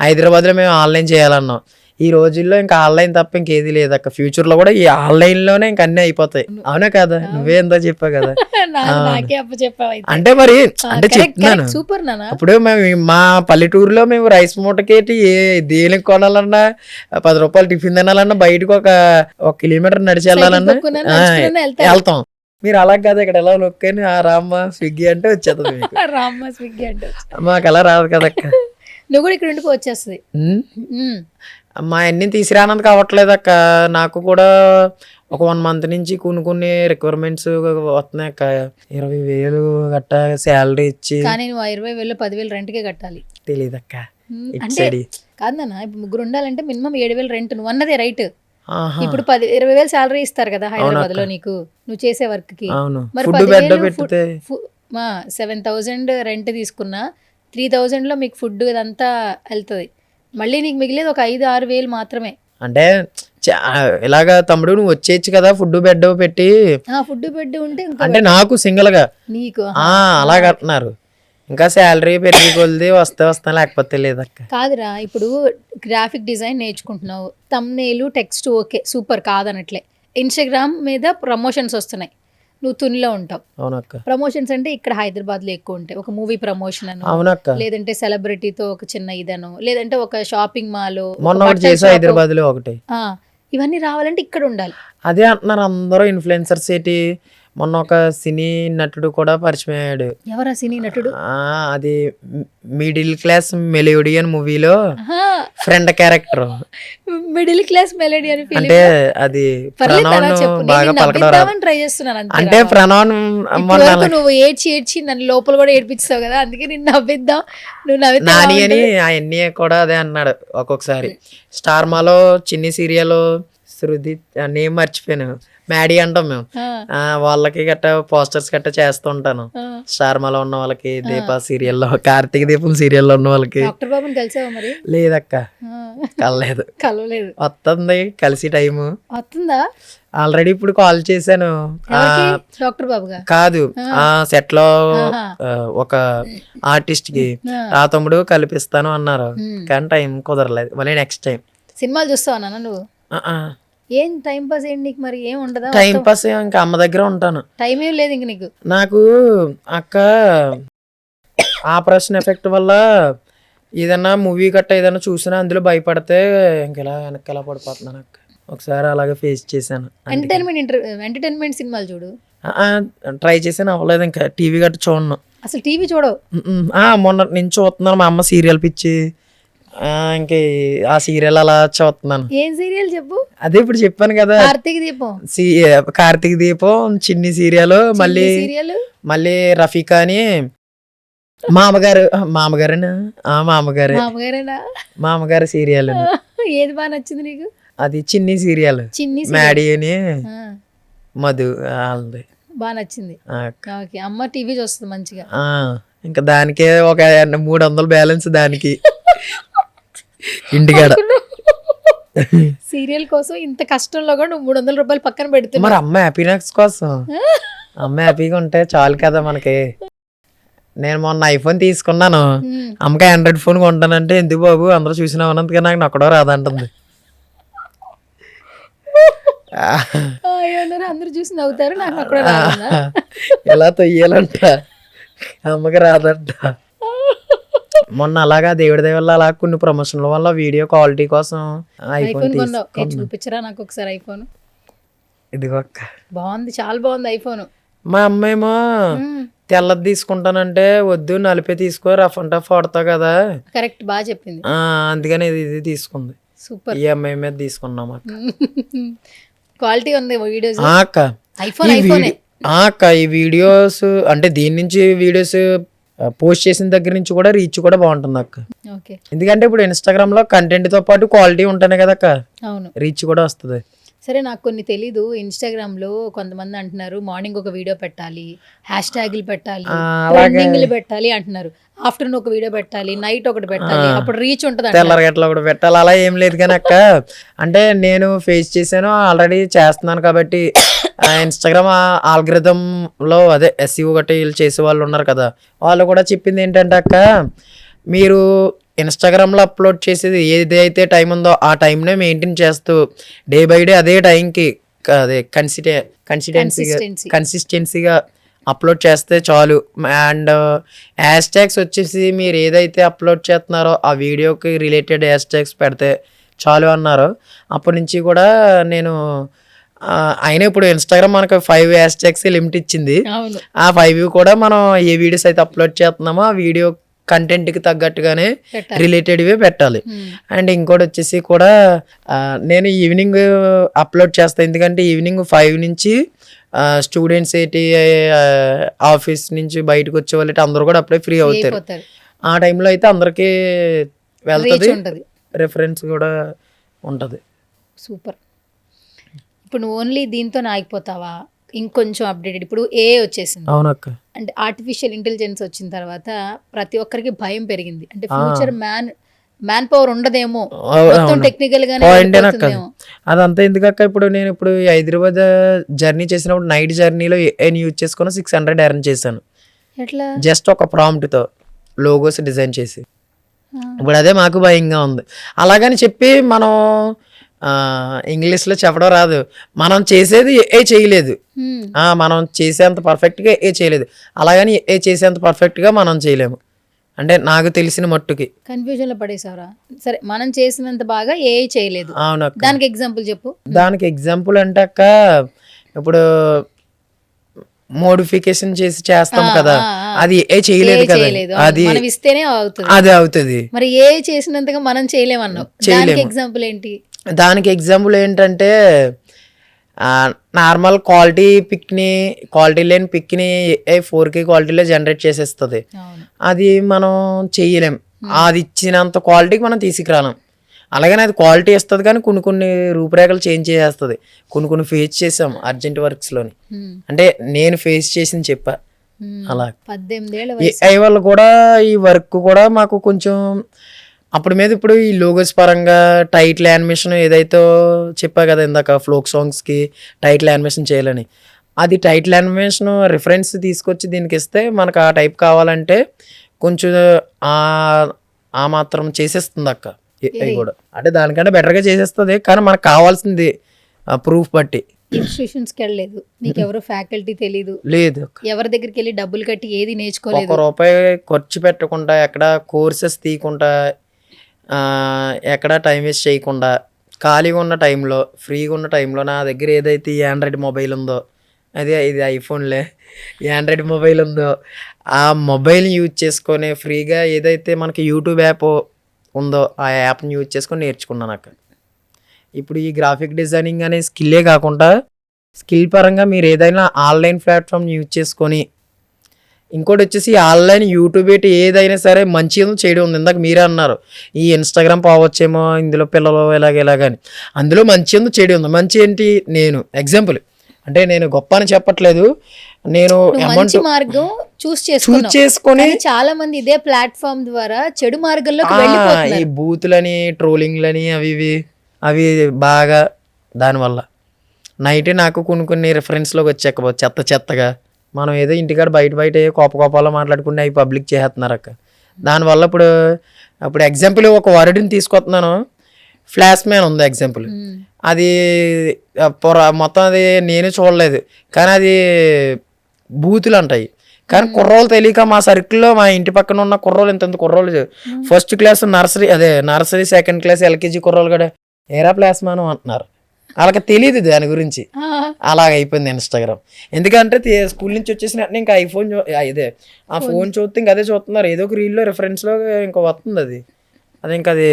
హైదరాబాద్లో మేము ఆన్లైన్ చేయాలన్నావు. ఈ రోజుల్లో ఇంకా ఆన్లైన్ తప్ప ఇంకేది లేదక్క. ఫ్యూచర్ లో కూడా ఈ ఆన్లైన్ లోనే ఇంక అన్ని అయిపోతాయి. అవునా కదా, నువ్వే ఎంతో చెప్పావు కదా. అంటే మరి అంటే చెప్తున్నాను, ఇప్పుడు మేము మా పల్లెటూరులో మేము రైస్ మూటకేటి దేనికి కొనాలన్నా 10 రూపాయలు టిఫిన్ తినాలన్నా బయటకు ఒక కిలోమీటర్ నడిచి వెళ్ళాలన్నా వెళ్తాం. మీరు అలా కాదు, ఇక్కడ ఎలా నొక్కని రామ్మ స్విగ్గీ అంటే వచ్చేస్తుంది. మాకు అలా రాదు కదక్క. నువ్వు కూడా ఇక్కడ ఉండిపో వచ్చేస్తుంది. మా అన్ని తీసుకురానందుకు అవ్వట్లేదు అక్క. నాకు కూడా ఒక 1 month నుంచి కొన్ని రిక్వైర్మెంట్స్ వస్తున్నాయి అక్క. 20,000 గట్టా శాలరీ ఇచ్చి. కానీ నువ్వు 20,000 10,000 రెంట్కే కట్టాలి. తెలియదు అక్క. అంటే కాదు నాన్న, ఇప్పుడు ముగ్గురు ఉండాలంటే మినిమం 7,000 రెంట్. నువ్వు అన్నదే రైట్. ఇప్పుడు 20,000 శాలరీ ఇస్తారు కదా హైదరాబాద్ లో నీకు, నువ్వు చేసే వర్క్ కి. మరి 7,000 రెంట్ తీసుకున్నా 3,000 లో మీకు ఫుడ్ ఇదంతా వెళ్తుంది. మళ్ళీ నీకు మిగిలేదు ఒక 5-6 వేలు మాత్రమే. అంటే ఇలాగా తమ్ముడు నువ్వు వచ్చేయచ్చు కదా ఫుడ్ బెడ్ పెట్టి. ఫుడ్ బెడ్ ఉంటే అంటే నాకు సింగిల్ గా నీకు అలాగ అంటున్నారు. ఇంకా శాలరీ పెరిగి కొలిది వస్తా లేకపోతే లేదక్క. కాదురా, ఇప్పుడు గ్రాఫిక్ డిజైన్ నేర్చుకుంటున్నావు, తమ్నేలు టెక్స్ట్ ఓకే సూపర్ కాదనట్లే. ఇన్స్టాగ్రామ్ మీద ప్రమోషన్స్ వస్తున్నాయి, నువ్వు తునిలో ఉంటావు. అవునక్క. ప్రమోషన్స్ అంటే ఇక్కడ హైదరాబాద్ లో ఎక్కువ ఉంటాయి. ఒక మూవీ ప్రమోషన్ అను, అవునక్క, లేదంటే సెలబ్రిటీతో ఒక చిన్న ఇదను, లేదంటే ఒక షాపింగ్ మాల్. మొన్న ఒకటి చేసా హైదరాబాద్ లో ఒకటి. ఇవన్నీ రావాలంటే ఇక్కడ ఉండాలి. అదే అంటున్నారు అందరూ ఇన్ఫ్లుయెన్సర్స్ ఏంటి. మొన్న ఒక సినీ నటుడు కూడా పరిచయం అయ్యాడు. ఎవరా సినీ నటుడు? అది మిడిల్ క్లాస్ మెలోడియన్ మూవీలో friend character. Middle class melody అని అంటే అది బాగా పలకడం ట్రై చేస్తున్నాను. అంటే ప్రణవ్ నువ్వు ఏడ్చి నన్ను లోపల కూడా ఏడ్పించావు కదా, అందుకే నిన్ను నవ్విద్దాం. నువ్వు నాని అని అవన్నీ కూడా అదే అన్నాడు. ఒక్కొక్కసారి స్టార్ మాలో చిన్ని సీరియల్ శృతి నేమ్ మర్చిపోయాను, మ్యాడీ అంటాం మేము. వాళ్ళకి గట్ట పోస్టర్స్ గట్ట చేస్తూ ఉంటాను. స్టార్ మాలో ఉన్న వాళ్ళకి, దీప సీరియల్లో, కార్తీక దీపం సీరియల్లో ఉన్న వాళ్ళకి. డాక్టర్ బాబుని కలిసావా మరి? లేదక్క, కలలేదు. వస్తుంది కలిసి టైము వస్తుందా? ఆల్రెడీ ఇప్పుడు కాల్ చేశాను. డాక్టర్ బాబు కాదు, సెట్ లో ఒక ఆర్టిస్ట్ కి ఆ తమ్ముడు కల్పిస్తాను అన్నారు, కానీ టైం కుదరలేదు. మళ్ళీ నెక్స్ట్ టైం. సినిమాలు చూస్తావా నాన్న నువ్వు? ఏం టైం పాస్ ఏంటి నీకు మరి? ఏం ఉండదా? టైం పాస్ ఇంకా అమ్మ దగ్గర ఉంటాను. టైం ఏం లేదు ఇంక నీకు. నాకు అక్క ఆపరేషన్ ఎఫెక్ట్ వల్ల ఏదన్నా మూవీ గట్ట ఏదైనా చూసినా అందులో భయపడితే ఇంకెలా వెనక్కి పడిపోతున్నాను అక్క. ఒకసారి అలాగే ఫేస్ చేశాను. ఎంటర్టైన్మెంట్ సినిమాలు చూడు. ట్రై చేసాను, అవ్వలేదు. ఇంకా టీవీ గట్ట చూడను. అసలు టీవీ చూడవు? మొన్న నుంచి చూస్తున్నాను. మా అమ్మ సీరియల్ పిచ్చి, ఇంక ఆ సీరియల్ అలా చూస్తున్నాను. ఏం సీరియల్ చెప్పు? అదే ఇప్పుడు చెప్పాను కదా, కార్తీక దీపం, చిన్ని సీరియల్, మళ్ళీ రఫీకా అని మామగారు సీరియల్. ఏది బాగా నచ్చింది నీకు? అది చిన్ని సీరియల్, మ్యాడీ అని మధు వాళ్ళది బాగా నచ్చింది. అమ్మ టీవీ చూస్తుంది మంచిగా. ఇంకా దానికే ఒక 300 బ్యాలెన్స్ దానికి ఇంటికాడ. సీరియల్ కోసం ఇంత కష్టంలో కూడా నువ్వు 300 రూపాయలు పక్కన పెడుతున్నావు. మరి అమ్మ హ్యాపీనెస్ కోసం, అమ్మ హ్యాపీగా ఉంటే చాలు కదా మనకి. నేను మొన్న ఐఫోన్ తీసుకున్నాను, అమ్మకి ఆండ్రాయిడ్ ఫోన్ కొంటానంటే ఎందుకు బాబు అందరూ చూసినా ఉన్నందుకే నాకు నొక్కడో రాదంటుంది. అందరూ చూసి నవ్వుతారు, నాకు అక్కడ ఎలా తొయ్యాలంట, అమ్మకి రాదంట. మొన్న అలాగా దేవుడి దయ వల్ల అలా కొన్ని ప్రమోషన్ల వల్ల వీడియో క్వాలిటీ కోసం ఐఫోన్ చూపించరా నాకు ఒకసారి ఐఫోన్. ఇదిగో బాగుంది, చాలా బాగుంది ఐఫోన్. మా అమ్మ ఏమో తెల్లది తీసుకుంటానంటే వద్దు నలిపే తీసుకో, రఫ్ అండ్ టఫ్ వాడతావు కదా. కరెక్ట్, బాగా చెప్పింది. అందుకని ఇది తీసుకుంది. సూపర్. ఈఎంఐ మీద తీసుకున్నాం అక్క. క్వాలిటీ ఉంది వీడియోస్. అక్క ఈ వీడియోస్ అంటే దీని నుంచి వీడియోస్ పోస్ట్ చేసిన దగ్గర నుంచి కూడా రీచ్ కూడా బాగుంటుంది అక్క. ఎందుకంటే ఇప్పుడు ఇన్స్టాగ్రామ్ లో కంటెంట్ తో పాటు క్వాలిటీ ఉంటానే కదా అక్క, రీచ్ కూడా వస్తుంది. సరే, నాకు కొన్ని తెలీదు. ఇన్స్టాగ్రామ్ లో కొంతమంది అంటున్నారు మార్నింగ్ ఒక వీడియో పెట్టాలి, హ్యాష్ ట్యాగులు పెట్టాలి, ట్రెండింగ్లు పెట్టాలి అంటున్నారు. ఆఫ్టర్నూన్ ఒక వీడియో పెట్టాలి, నైట్ ఒకటి పెట్టాలి, అప్పుడు రీచ్ ఉంటుంది. తెల్లరగట్ల ఒకటి పెట్టాలి, అలా ఏం లేదు కానీ అక్క. అంటే నేను ఫేస్ చేశాను, ఆల్రెడీ చేస్తున్నాను కాబట్టి. ఇన్స్టాగ్రామ్ ఆల్గరిథం లో అదే ఎస్ఈఓ గట్టి చేసే వాళ్ళు ఉన్నారు కదా, వాళ్ళు కూడా చెప్పింది ఏంటంటే అక్క, మీరు ఇన్స్టాగ్రామ్లో అప్లోడ్ చేసేది ఏదైతే టైం ఉందో ఆ టైంనే మెయింటైన్ చేస్తూ డే బై డే అదే టైంకి అదే కన్సిస్టెన్సీగా అప్లోడ్ చేస్తే చాలు. అండ్ హ్యాష్ ట్యాగ్స్ వచ్చేసి మీరు ఏదైతే అప్లోడ్ చేస్తున్నారో ఆ వీడియోకి రిలేటెడ్ హ్యాష్ ట్యాగ్స్ పెడితే చాలు అన్నారు. అప్పటి నుంచి కూడా నేను అయినా ఇప్పుడు ఇన్స్టాగ్రామ్ మనకు 5 హ్యాష్ ట్యాగ్స్ లిమిట్ ఇచ్చింది. ఆ 5 కూడా మనం ఏ వీడియోస్ అయితే అప్లోడ్ చేస్తున్నామో ఆ వీడియో కంటెంట్కి తగ్గట్టుగానే పెట్టాలి. రిలేటెడ్వే పెట్టాలి. అండ్ ఇంకోటి వచ్చేసి కూడా నేను ఈవినింగ్ అప్లోడ్ చేస్తాను, ఎందుకంటే ఈవినింగ్ 5 నుంచి స్టూడెంట్స్ ఏంటి ఆఫీస్ నుంచి బయటకు వచ్చే వాళ్ళు అందరూ కూడా అప్పుడే ఫ్రీ అవుతారు. అయిపోతారు. ఆ టైంలో అయితే అందరికీ వెళ్తుంది, రీచ్ ఉంటుంది. రెఫరెన్స్ కూడా ఉంటుంది. సూపర్. ఇప్పుడు నువ్వు ఓన్లీ దీంతో ఆగిపోతావా? ఇంకొంచెం అప్డేటెడ్ ఇప్పుడు ఏ వచ్చేసింది, అవునక్క. అంటే ఆర్టిఫిషియల్ ఇంటెలిజెన్స్ వచ్చిన తర్వాత ప్రతి ఒక్కరికి భయం పెరిగింది. అంటే ఫ్యూచర్ మ్యాన్ పవర్ ఉండదేమో, మొత్తం టెక్నికల్ గానే పాయింట్ వెళ్ళిపోతుందేమో. అదంతా ఎందుకక్క, ఇప్పుడు నేను హైదరాబాద్ జర్నీ చేసినప్పుడు నైట్ జర్నీలో ఏఐని యూజ్ చేసుకుని 600 ఎర్న్ చేశాను, ఎట్లా? జస్ట్ ఒక ప్రాంప్ట్తో లోగోస్ డిజైన్ చేసి. ఇప్పుడు అదే మాకు భయంగా ఉంది. అలాగని చెప్పి మనం ఇంగ్లీష్లో చెప్పడం రాదు, మనం చేసేది ఏ చేయలేదు, మనం చేసేంత పర్ఫెక్ట్గా ఏ చేయలేదు, అలాగని ఏ చేసేంత పర్ఫెక్ట్గా మనం చేయలేము. అంటే నాకు తెలిసిన మట్టుకి కన్ఫ్యూజన్ లో పడేసావరా? సరే, మనం చేసినంత బాగా ఏ చేయలేదు. అవును, దానికి ఎగ్జాంపుల్ చెప్పు. దానికి ఎగ్జాంపుల్ అంటే అక్క, ఇప్పుడు మోడిఫికేషన్ చేస్తాం కదా, అది ఏ చేయలేదు కదా, అది మనం ఇస్తేనే అవుతుంది, అది అవుతుంది. మరి ఏ చేసినంతగా మనం చేయలేమన్నావు, దానికి ఎగ్జాంపుల్ ఏంటి? దానికి ఎగ్జాంపుల్ ఏంటంటే నార్మల్ క్వాలిటీ లేని పిక్ని 4K క్వాలిటీలో జనరేట్ చేసేస్తుంది. అది మనం చెయ్యలేం, అది ఇచ్చినంత క్వాలిటీకి మనం తీసుకురాలేం. అలాగని అది క్వాలిటీ ఇస్తుంది, కానీ కొన్ని రూపురేఖలు చేంజ్ చేసేస్తుంది. కొన్ని ఫేస్ చేసాం అర్జెంట్ వర్క్స్లోని, అంటే నేను ఫేస్ చేసింది చెప్పా. అలా 18 ఏళ్ళ ఏఐ వల్ల కూడా ఈ వర్క్ కూడా మాకు కొంచెం అప్పుడు మీద ఇప్పుడు ఈ లోగోస్ పరంగా టైటిల్ యానిమేషన్ ఏదైతే చెప్పా కదా ఇందాక, ఫ్లోక్ సాంగ్స్కి టైటిల్ యానిమేషన్ చేయాలని, అది టైటిల్ యానిమేషన్ రిఫరెన్స్ తీసుకొచ్చి దీనికి ఇస్తే మనకు ఆ టైప్ కావాలంటే కొంచెం ఆ మాత్రం చేసేస్తుంది అక్క ఏఐ కూడా. అంటే దానికంటే బెటర్గా చేసేస్తుంది, కానీ మనకు కావాల్సింది ప్రూఫ్ బట్టి. ఇన్స్టిట్యూషన్స్కి వెళ్ళలేదు, మీకు ఎవరు ఫ్యాకల్టీ తెలీదు, లేదు ఎవరి దగ్గరికి వెళ్ళి డబ్బులు కట్టి ఏది నేర్చుకోలేదు, ₹1 ఖర్చు పెట్టకుండా, ఎక్కడ కోర్సెస్ తీయకుండా, ఎక్కడ టైం వేస్ట్ చేయకుండా, ఖాళీగా ఉన్న టైంలో, ఫ్రీగా ఉన్న టైంలో నా దగ్గర ఏదైతే ఈ ఆండ్రాయిడ్ మొబైల్ ఉందో, అదే ఇది ఐఫోన్లే, ఈ ఆండ్రాయిడ్ మొబైల్ ఉందో ఆ మొబైల్ని యూజ్ చేసుకొని ఫ్రీగా ఏదైతే మనకి యూట్యూబ్ యాప్ ఉందో ఆ యాప్ని యూజ్ చేసుకొని నేర్చుకున్నాను అక్క. ఇప్పుడు ఈ గ్రాఫిక్ డిజైనింగ్ అనే స్కిల్లే కాకుండా స్కిల్ పరంగా మీరు ఏదైనా ఆన్లైన్ ప్లాట్ఫామ్ యూజ్ చేసుకొని, ఇంకోటి వచ్చేసి ఆన్లైన్ యూట్యూబ్ ఏదైనా సరే మంచి చేయడం ఉంది. ఇందాక మీరే అన్నారు ఈ ఇన్స్టాగ్రామ్ పోవచ్చేమో ఇందులో పిల్లలు ఇలాగని, అందులో మంచి చేయడం ఉంది. మంచి ఏంటి, నేను ఎగ్జాంపుల్ అంటే నేను గొప్ప అని చెప్పట్లేదు, నేను మంచి మార్గం చూస్ చేసుకొని చాలా మంది ఇదే ప్లాట్ఫామ్ ద్వారా చెడు మార్గంలోకి వెళ్ళిపోతున్నారు. ఈ బూతులని ట్రోలింగ్లని అవి బాగా, దానివల్ల నైట్ నాకు కొన్ని రిఫరెన్స్లోకి వచ్చాక చెత్తగా మనం ఏదో ఇంటికాడ బయట కోపాలో మాట్లాడుకుంటే అవి పబ్లిక్ చేస్తున్నారు అక్క. దానివల్ల ఇప్పుడు ఎగ్జాంపుల్ ఒక వర్డ్ని తీసుకొస్తున్నాను, ఫ్లాష్ మ్యాన్ ఉంది ఎగ్జాంపుల్, అది మొత్తం అది నేను చూడలేదు, కానీ అది బూతులు అంటాయి. కానీ కుర్రోలు తెలియక మా సర్కిల్లో మా ఇంటి పక్కన ఉన్న కుర్రోలు ఇంత కుర్రోలు first class nursery second class LKG కుర్రోలు కూడా ఏరా ఫ్లాష్ మ్యాన్ అంటున్నారు, వాళ్ళకి తెలియదు దాని గురించి. అలాగ అయిపోయింది ఇన్స్టాగ్రామ్. ఎందుకంటే స్కూల్ నుంచి వచ్చేసిన ఇంకా ఐఫోన్ ఆ ఫోన్ చూస్తే ఇంకా అదే చూస్తున్నారు, ఏదో ఒక రీల్లో రిఫరెన్స్లో ఇంకా వస్తుంది, అది ఇంకా అది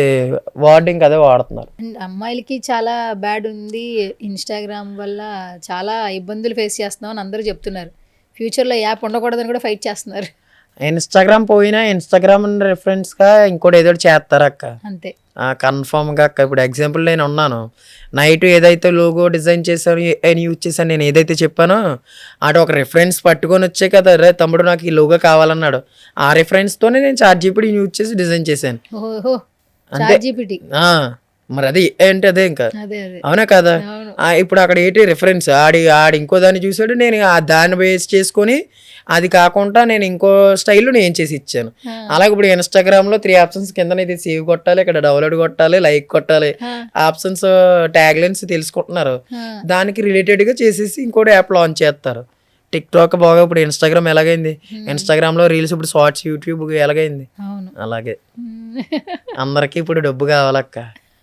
అదే వాడుతున్నారు. అమ్మాయిలకి చాలా బ్యాడ్ ఉంది, ఇన్స్టాగ్రామ్ వల్ల చాలా ఇబ్బందులు ఫేస్ చేస్తున్నాం అని అందరూ చెప్తున్నారు. ఫ్యూచర్లో యాప్ ఉండకూడదని కూడా ఫైట్ చేస్తున్నారు. ఇన్స్టాగ్రామ్ పోయినా ఇన్స్టాగ్రామ్ రిఫరెన్స్గా ఇంకోటి ఏదో చేస్తారు అక్క, అంతే కన్ఫామ్గా అక్క. ఇప్పుడు ఎగ్జాంపుల్ నేను ఉన్నాను, నైట్ ఏదైతే లోగో డిజైన్ చేశాను అని యూజ్ చేశాను, నేను ఏదైతే చెప్పానో అటు ఒక రిఫరెన్స్ పట్టుకొని వచ్చే కదా, రే తమ్ముడు నాకు ఈ లోగో కావాలన్నాడు, ఆ రిఫరెన్స్తోనే నేను ChatGPT యూజ్ చేసి డిజైన్ చేశాను. మరి అది ఏంటి, అదే ఇంకా అవునా కదా. ఇప్పుడు అక్కడ ఏంటి రిఫరెన్స్, ఆడి ఇంకో దాన్ని చూసాడు, నేను దాన్ని బేస్ చేసుకొని అది కాకుండా నేను ఇంకో స్టైల్లో నేను చేసి ఇచ్చాను. అలాగే ఇప్పుడు ఇన్స్టాగ్రామ్లో 3 ఆప్షన్స్ కింద ఇది సేవ్ కొట్టాలి, ఇక్కడ డౌన్లోడ్ కొట్టాలి, లైక్ కొట్టాలి, ఆప్షన్స్ ట్యాగ్ లైన్స్ తెలుసుకుంటున్నారు, దానికి రిలేటెడ్గా చేసేసి ఇంకోటి యాప్ లాంచ్ చేస్తారు. టిక్టాక్ బాగా ఇప్పుడు ఇన్స్టాగ్రామ్ ఎలాగైంది, ఇన్స్టాగ్రామ్లో రీల్స్ ఇప్పుడు షార్ట్స్, యూట్యూబ్ ఎలాగైంది, అలాగే అందరికీ ఇప్పుడు డబ్బు కావాలక్క,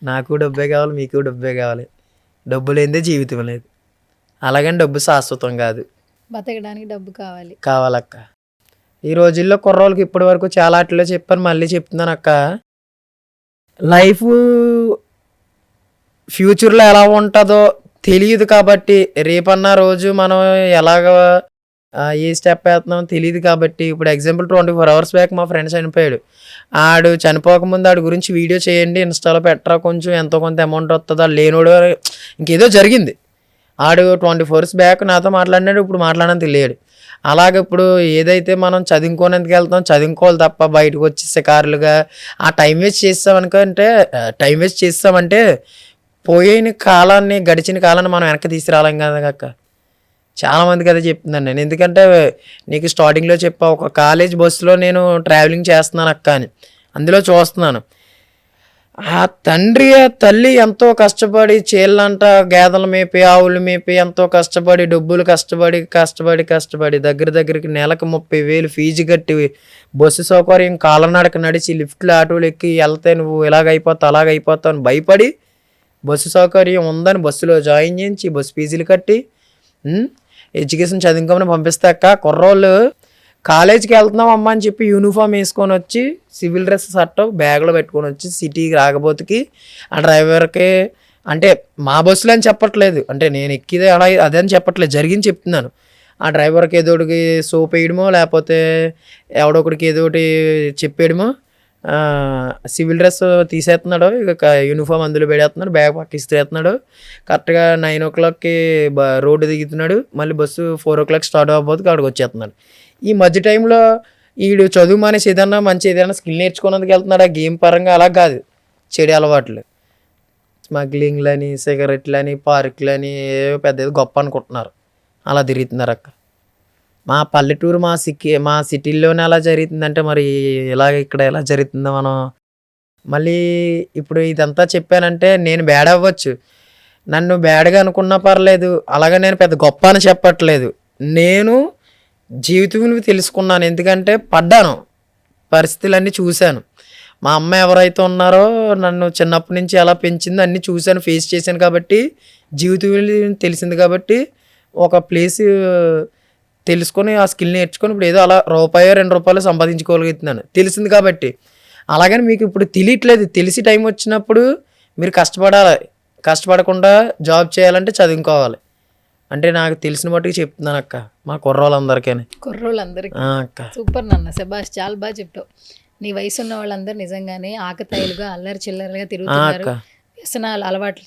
నాకు డబ్బే కావాలి, మీకు డబ్బే కావాలి, డబ్బు లేనిదే జీవితం లేదు. అలాగని డబ్బు శాశ్వతం కాదు, బతకడానికి డబ్బు కావాలక్క. ఈ రోజుల్లో కుర్రోళ్ళకి ఇప్పటి వరకు చాలా అట్లా చెప్పాను, మళ్ళీ చెప్తున్నాను అక్క. లైఫ్ ఫ్యూచర్లో ఎలా ఉంటుందో తెలియదు కాబట్టి, రేపన్న రోజు మనం ఎలాగ ఏ స్టెప్ వేస్తున్నామో తెలియదు కాబట్టి, ఇప్పుడు ఎగ్జాంపుల్ 24 hours బ్యాక్ మా ఫ్రెండ్ చనిపోయాడు. ఆడు చనిపోకముందు ఆడి గురించి వీడియో చేయండి, ఇన్స్టాలో పెట్టరా, కొంచెం ఎంతో కొంత అమౌంట్ వస్తుందా, లేనోడు ఇంకేదో జరిగింది. ఆడు 24 hours బ్యాక్ నాతో మాట్లాడినాడు, ఇప్పుడు మాట్లాడని తెలియడు. అలాగే ఇప్పుడు ఏదైతే మనం చదువుకోనందుకు వెళ్తాం, చదువుకోవాలి తప్ప బయటకు వచ్చి షికారులుగా ఆ టైం వేస్ట్ చేస్తామంటే పోయిన కాలాన్ని, గడిచిన కాలాన్ని మనం వెనక్కి తీసుకురాలేం కదా అక్క. చాలామందికి అదే చెప్తున్నాను నేను. ఎందుకంటే నీకు స్టార్టింగ్లో చెప్పా, ఒక కాలేజ్ బస్సులో నేను ట్రావెలింగ్ చేస్తున్నాను అక్క అని, అందులో చూస్తున్నాను ఆ తండ్రి ఆ తల్లి ఎంతో కష్టపడి చేళ్ళంట గేదెలు మేపి ఆవులు మేపి ఎంతో కష్టపడి డబ్బులు కష్టపడి దగ్గరికి నెలకు 30,000 ఫీజు కట్టి బస్సు సౌకర్యం కాలనడక నడిచి లిఫ్ట్లు ఆటోలు ఎక్కి వెళ్తే నువ్వు ఇలాగైపోతావు అలాగైపోతావు అని భయపడి బస్సు సౌకర్యం ఉందని బస్సులో జాయిన్ చేయించి బస్సు ఫీజులు కట్టి ఎడ్యుకేషన్ చదువుకోమని పంపిస్తాక కుర్రోళ్ళు కాలేజీకి వెళ్తున్నాం అమ్మ అని చెప్పి యూనిఫామ్ వేసుకొని వచ్చి సివిల్ డ్రెస్ షర్ట్ బ్యాగ్లో పెట్టుకొని వచ్చి సిటీకి రాకపోతేకి ఆ డ్రైవర్కి, అంటే మా బస్సులో అని చెప్పట్లేదు, అంటే నేను ఎక్కిదే అలా అదే అని చెప్పట్లేదు, జరిగింది చెప్తున్నాను. ఆ డ్రైవర్కి ఏదోటికి సోప్ వేయడమో లేకపోతే ఎవడొకడికి ఏదోటి చెప్పేయడమో, సివిల్ డ్రెస్ తీసేస్తున్నాడు, ఇక యూనిఫామ్ అందులో పెడేస్తున్నాడు, బ్యాగ్ పక్క ఇస్తున్నాడు. కరెక్ట్గా 9 o'clockకి రోడ్డు దిగుతున్నాడు, మళ్ళీ బస్సు 4 o'clock స్టార్ట్ అవ్వబోతుంది, అక్కడికి వచ్చేస్తున్నాడు. ఈ మధ్య టైంలో వీడు చదువు మానేసి ఏదన్నా మంచి ఏదైనా స్కిల్ నేర్చుకున్నందుకు వెళ్తున్నాడు. ఆ గేమ్ పరంగా అలా కాదు, చెడు అలవాట్లు, స్మగ్లింగ్లని, సిగరెట్లని, పార్కులని ఏవో పెద్ద గొప్ప అనుకుంటున్నారు, అలా తిరుగుతున్నారు అక్క. మా పల్లెటూరు మా సిటీల్లోనే అలా జరుగుతుందంటే మరి ఇలాగ ఇక్కడ ఎలా జరుగుతుందో మనం మళ్ళీ ఇప్పుడు ఇదంతా చెప్పానంటే నేను బ్యాడ్ అవ్వచ్చు, నన్ను బ్యాడ్గా అనుకున్నా పర్లేదు, అలాగే నేను పెద్ద గొప్ప అని చెప్పట్లేదు. నేను జీవితం తెలుసుకున్నాను, ఎందుకంటే పడ్డాను, పరిస్థితులన్నీ చూశాను. మా అమ్మ ఎవరైతే ఉన్నారో నన్ను చిన్నప్పటి నుంచి ఎలా పెంచిందో అన్నీ చూశాను, ఫేస్ చేశాను కాబట్టి జీవితం తెలిసింది కాబట్టి ఒక ప్లేస్ తెలుసుకొని ఆ స్కిల్ నేర్చుకొని ఇప్పుడు ఏదో అలా ₹2 సంపాదించుకోగలుగుతున్నాను, తెలిసింది కాబట్టి. అలాగని మీకు ఇప్పుడు తెలియట్లేదు, తెలిసి టైం వచ్చినప్పుడు మీరు కష్టపడాలి, కష్టపడకుండా జాబ్ చేయాలంటే చదువుకోవాలి. అంటే నాకు తెలిసిన మట్టుకు చెప్తున్నాను అక్క, మా కుర్రోళ్ళందరికీ అక్క. సూపర్ నాన్న, శభాష్, చాలా బాగా చెప్పావు. నీ వయసు ఉన్న వాళ్ళందరూ నిజంగానే ఆకతాయిలుగా అల్లరి చిల్లరగా తిరుగుతున్నారు, వ్యసనాలు అలవాట్లు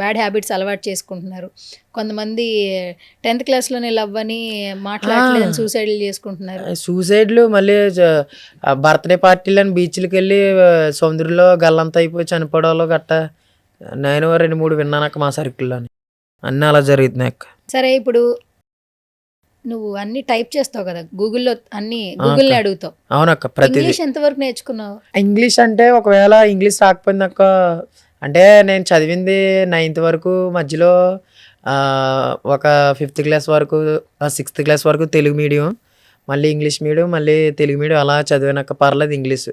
బ్యాడ్ హ్యాబిట్స్ అలవాటు చేసుకుంటున్నారు. కొంతమంది 10th క్లాస్లోనే లవ్ అని మాట్లాడలేదని సూసైడ్లు చేసుకుంటున్నారు. సూసైడ్లు మళ్ళీ బర్త్డే పార్టీలని బీచ్లకి వెళ్ళి సముద్రంలో గల్లంతా అయిపోయి చనిపోవడాలు గట్ట నేను 2-3 విన్నాను అక్క మా సర్కిల్లోని, అన్నీ అలా జరుగుతున్నాయి అక్క. సరే, ఇప్పుడు నువ్వు అన్ని టైప్ చేస్తావు కదా గూగుల్లో, అన్ని గూగుల్ని అడుగుతావు. అవునక్క. ఇంగ్లీష్ ఎంతవరకు నేర్చుకున్నావు? ఇంగ్లీష్ అంటే ఒకవేళ ఇంగ్లీష్ రాకపోయింది అక్క, అంటే నేను చదివింది 9th వరకు, మధ్యలో ఒక 5th క్లాస్ వరకు 6th క్లాస్ వరకు తెలుగు మీడియం, మళ్ళీ ఇంగ్లీష్ మీడియం, మళ్ళీ తెలుగు మీడియం అలా చదివానక్క. పర్లేదు, ఇంగ్లీష్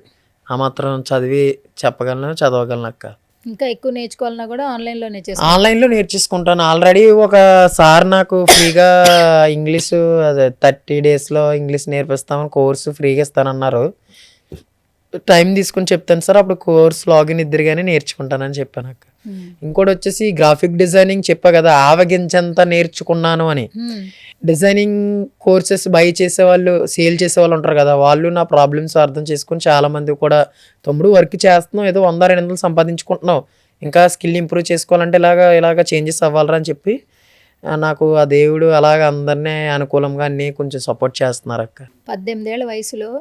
ఆ మాత్రం చదివి చదవగలను అక్క. ఇంకా ఎక్కువ నేర్చుకోవాలన్నా కూడా ఆన్లైన్లో నేర్చేసుకుంటాను. ఆల్రెడీ ఒక సార్ నాకు ఫ్రీగా ఇంగ్లీషు 30 daysలో ఇంగ్లీష్ నేర్పిస్తామని కోర్సు ఫ్రీగా ఇస్తానన్నారు. టైం తీసుకుని చెప్తాను సార్, అప్పుడు కోర్స్ లాగిన్ ఇద్దరు కానీ నేర్చుకుంటానని చెప్పాను అక్క. ఇంకోటి వచ్చేసి గ్రాఫిక్ డిజైనింగ్ చెప్పా కదా, ఆవగించంత నేర్చుకున్నాను అని. డిజైనింగ్ కోర్సెస్ బై చేసేవాళ్ళు, సేల్ చేసేవాళ్ళు ఉంటారు కదా, వాళ్ళు నా ప్రాబ్లమ్స్ అర్థం చేసుకుని చాలామంది కూడా, తమ్ముడు వర్క్ చేస్తున్నావు, ఏదో 100-200 సంపాదించుకుంటున్నావు, ఇంకా స్కిల్ ఇంప్రూవ్ చేసుకోవాలంటే ఇలాగ చేంజెస్ అవ్వాలరా అని చెప్పి నాకు ఆ దేవుడు అలాగ అందరినీ అనుకూలంగా అన్నీ కొంచెం సపోర్ట్ చేస్తున్నారు అక్క. 18 ఏళ్ల వయసులో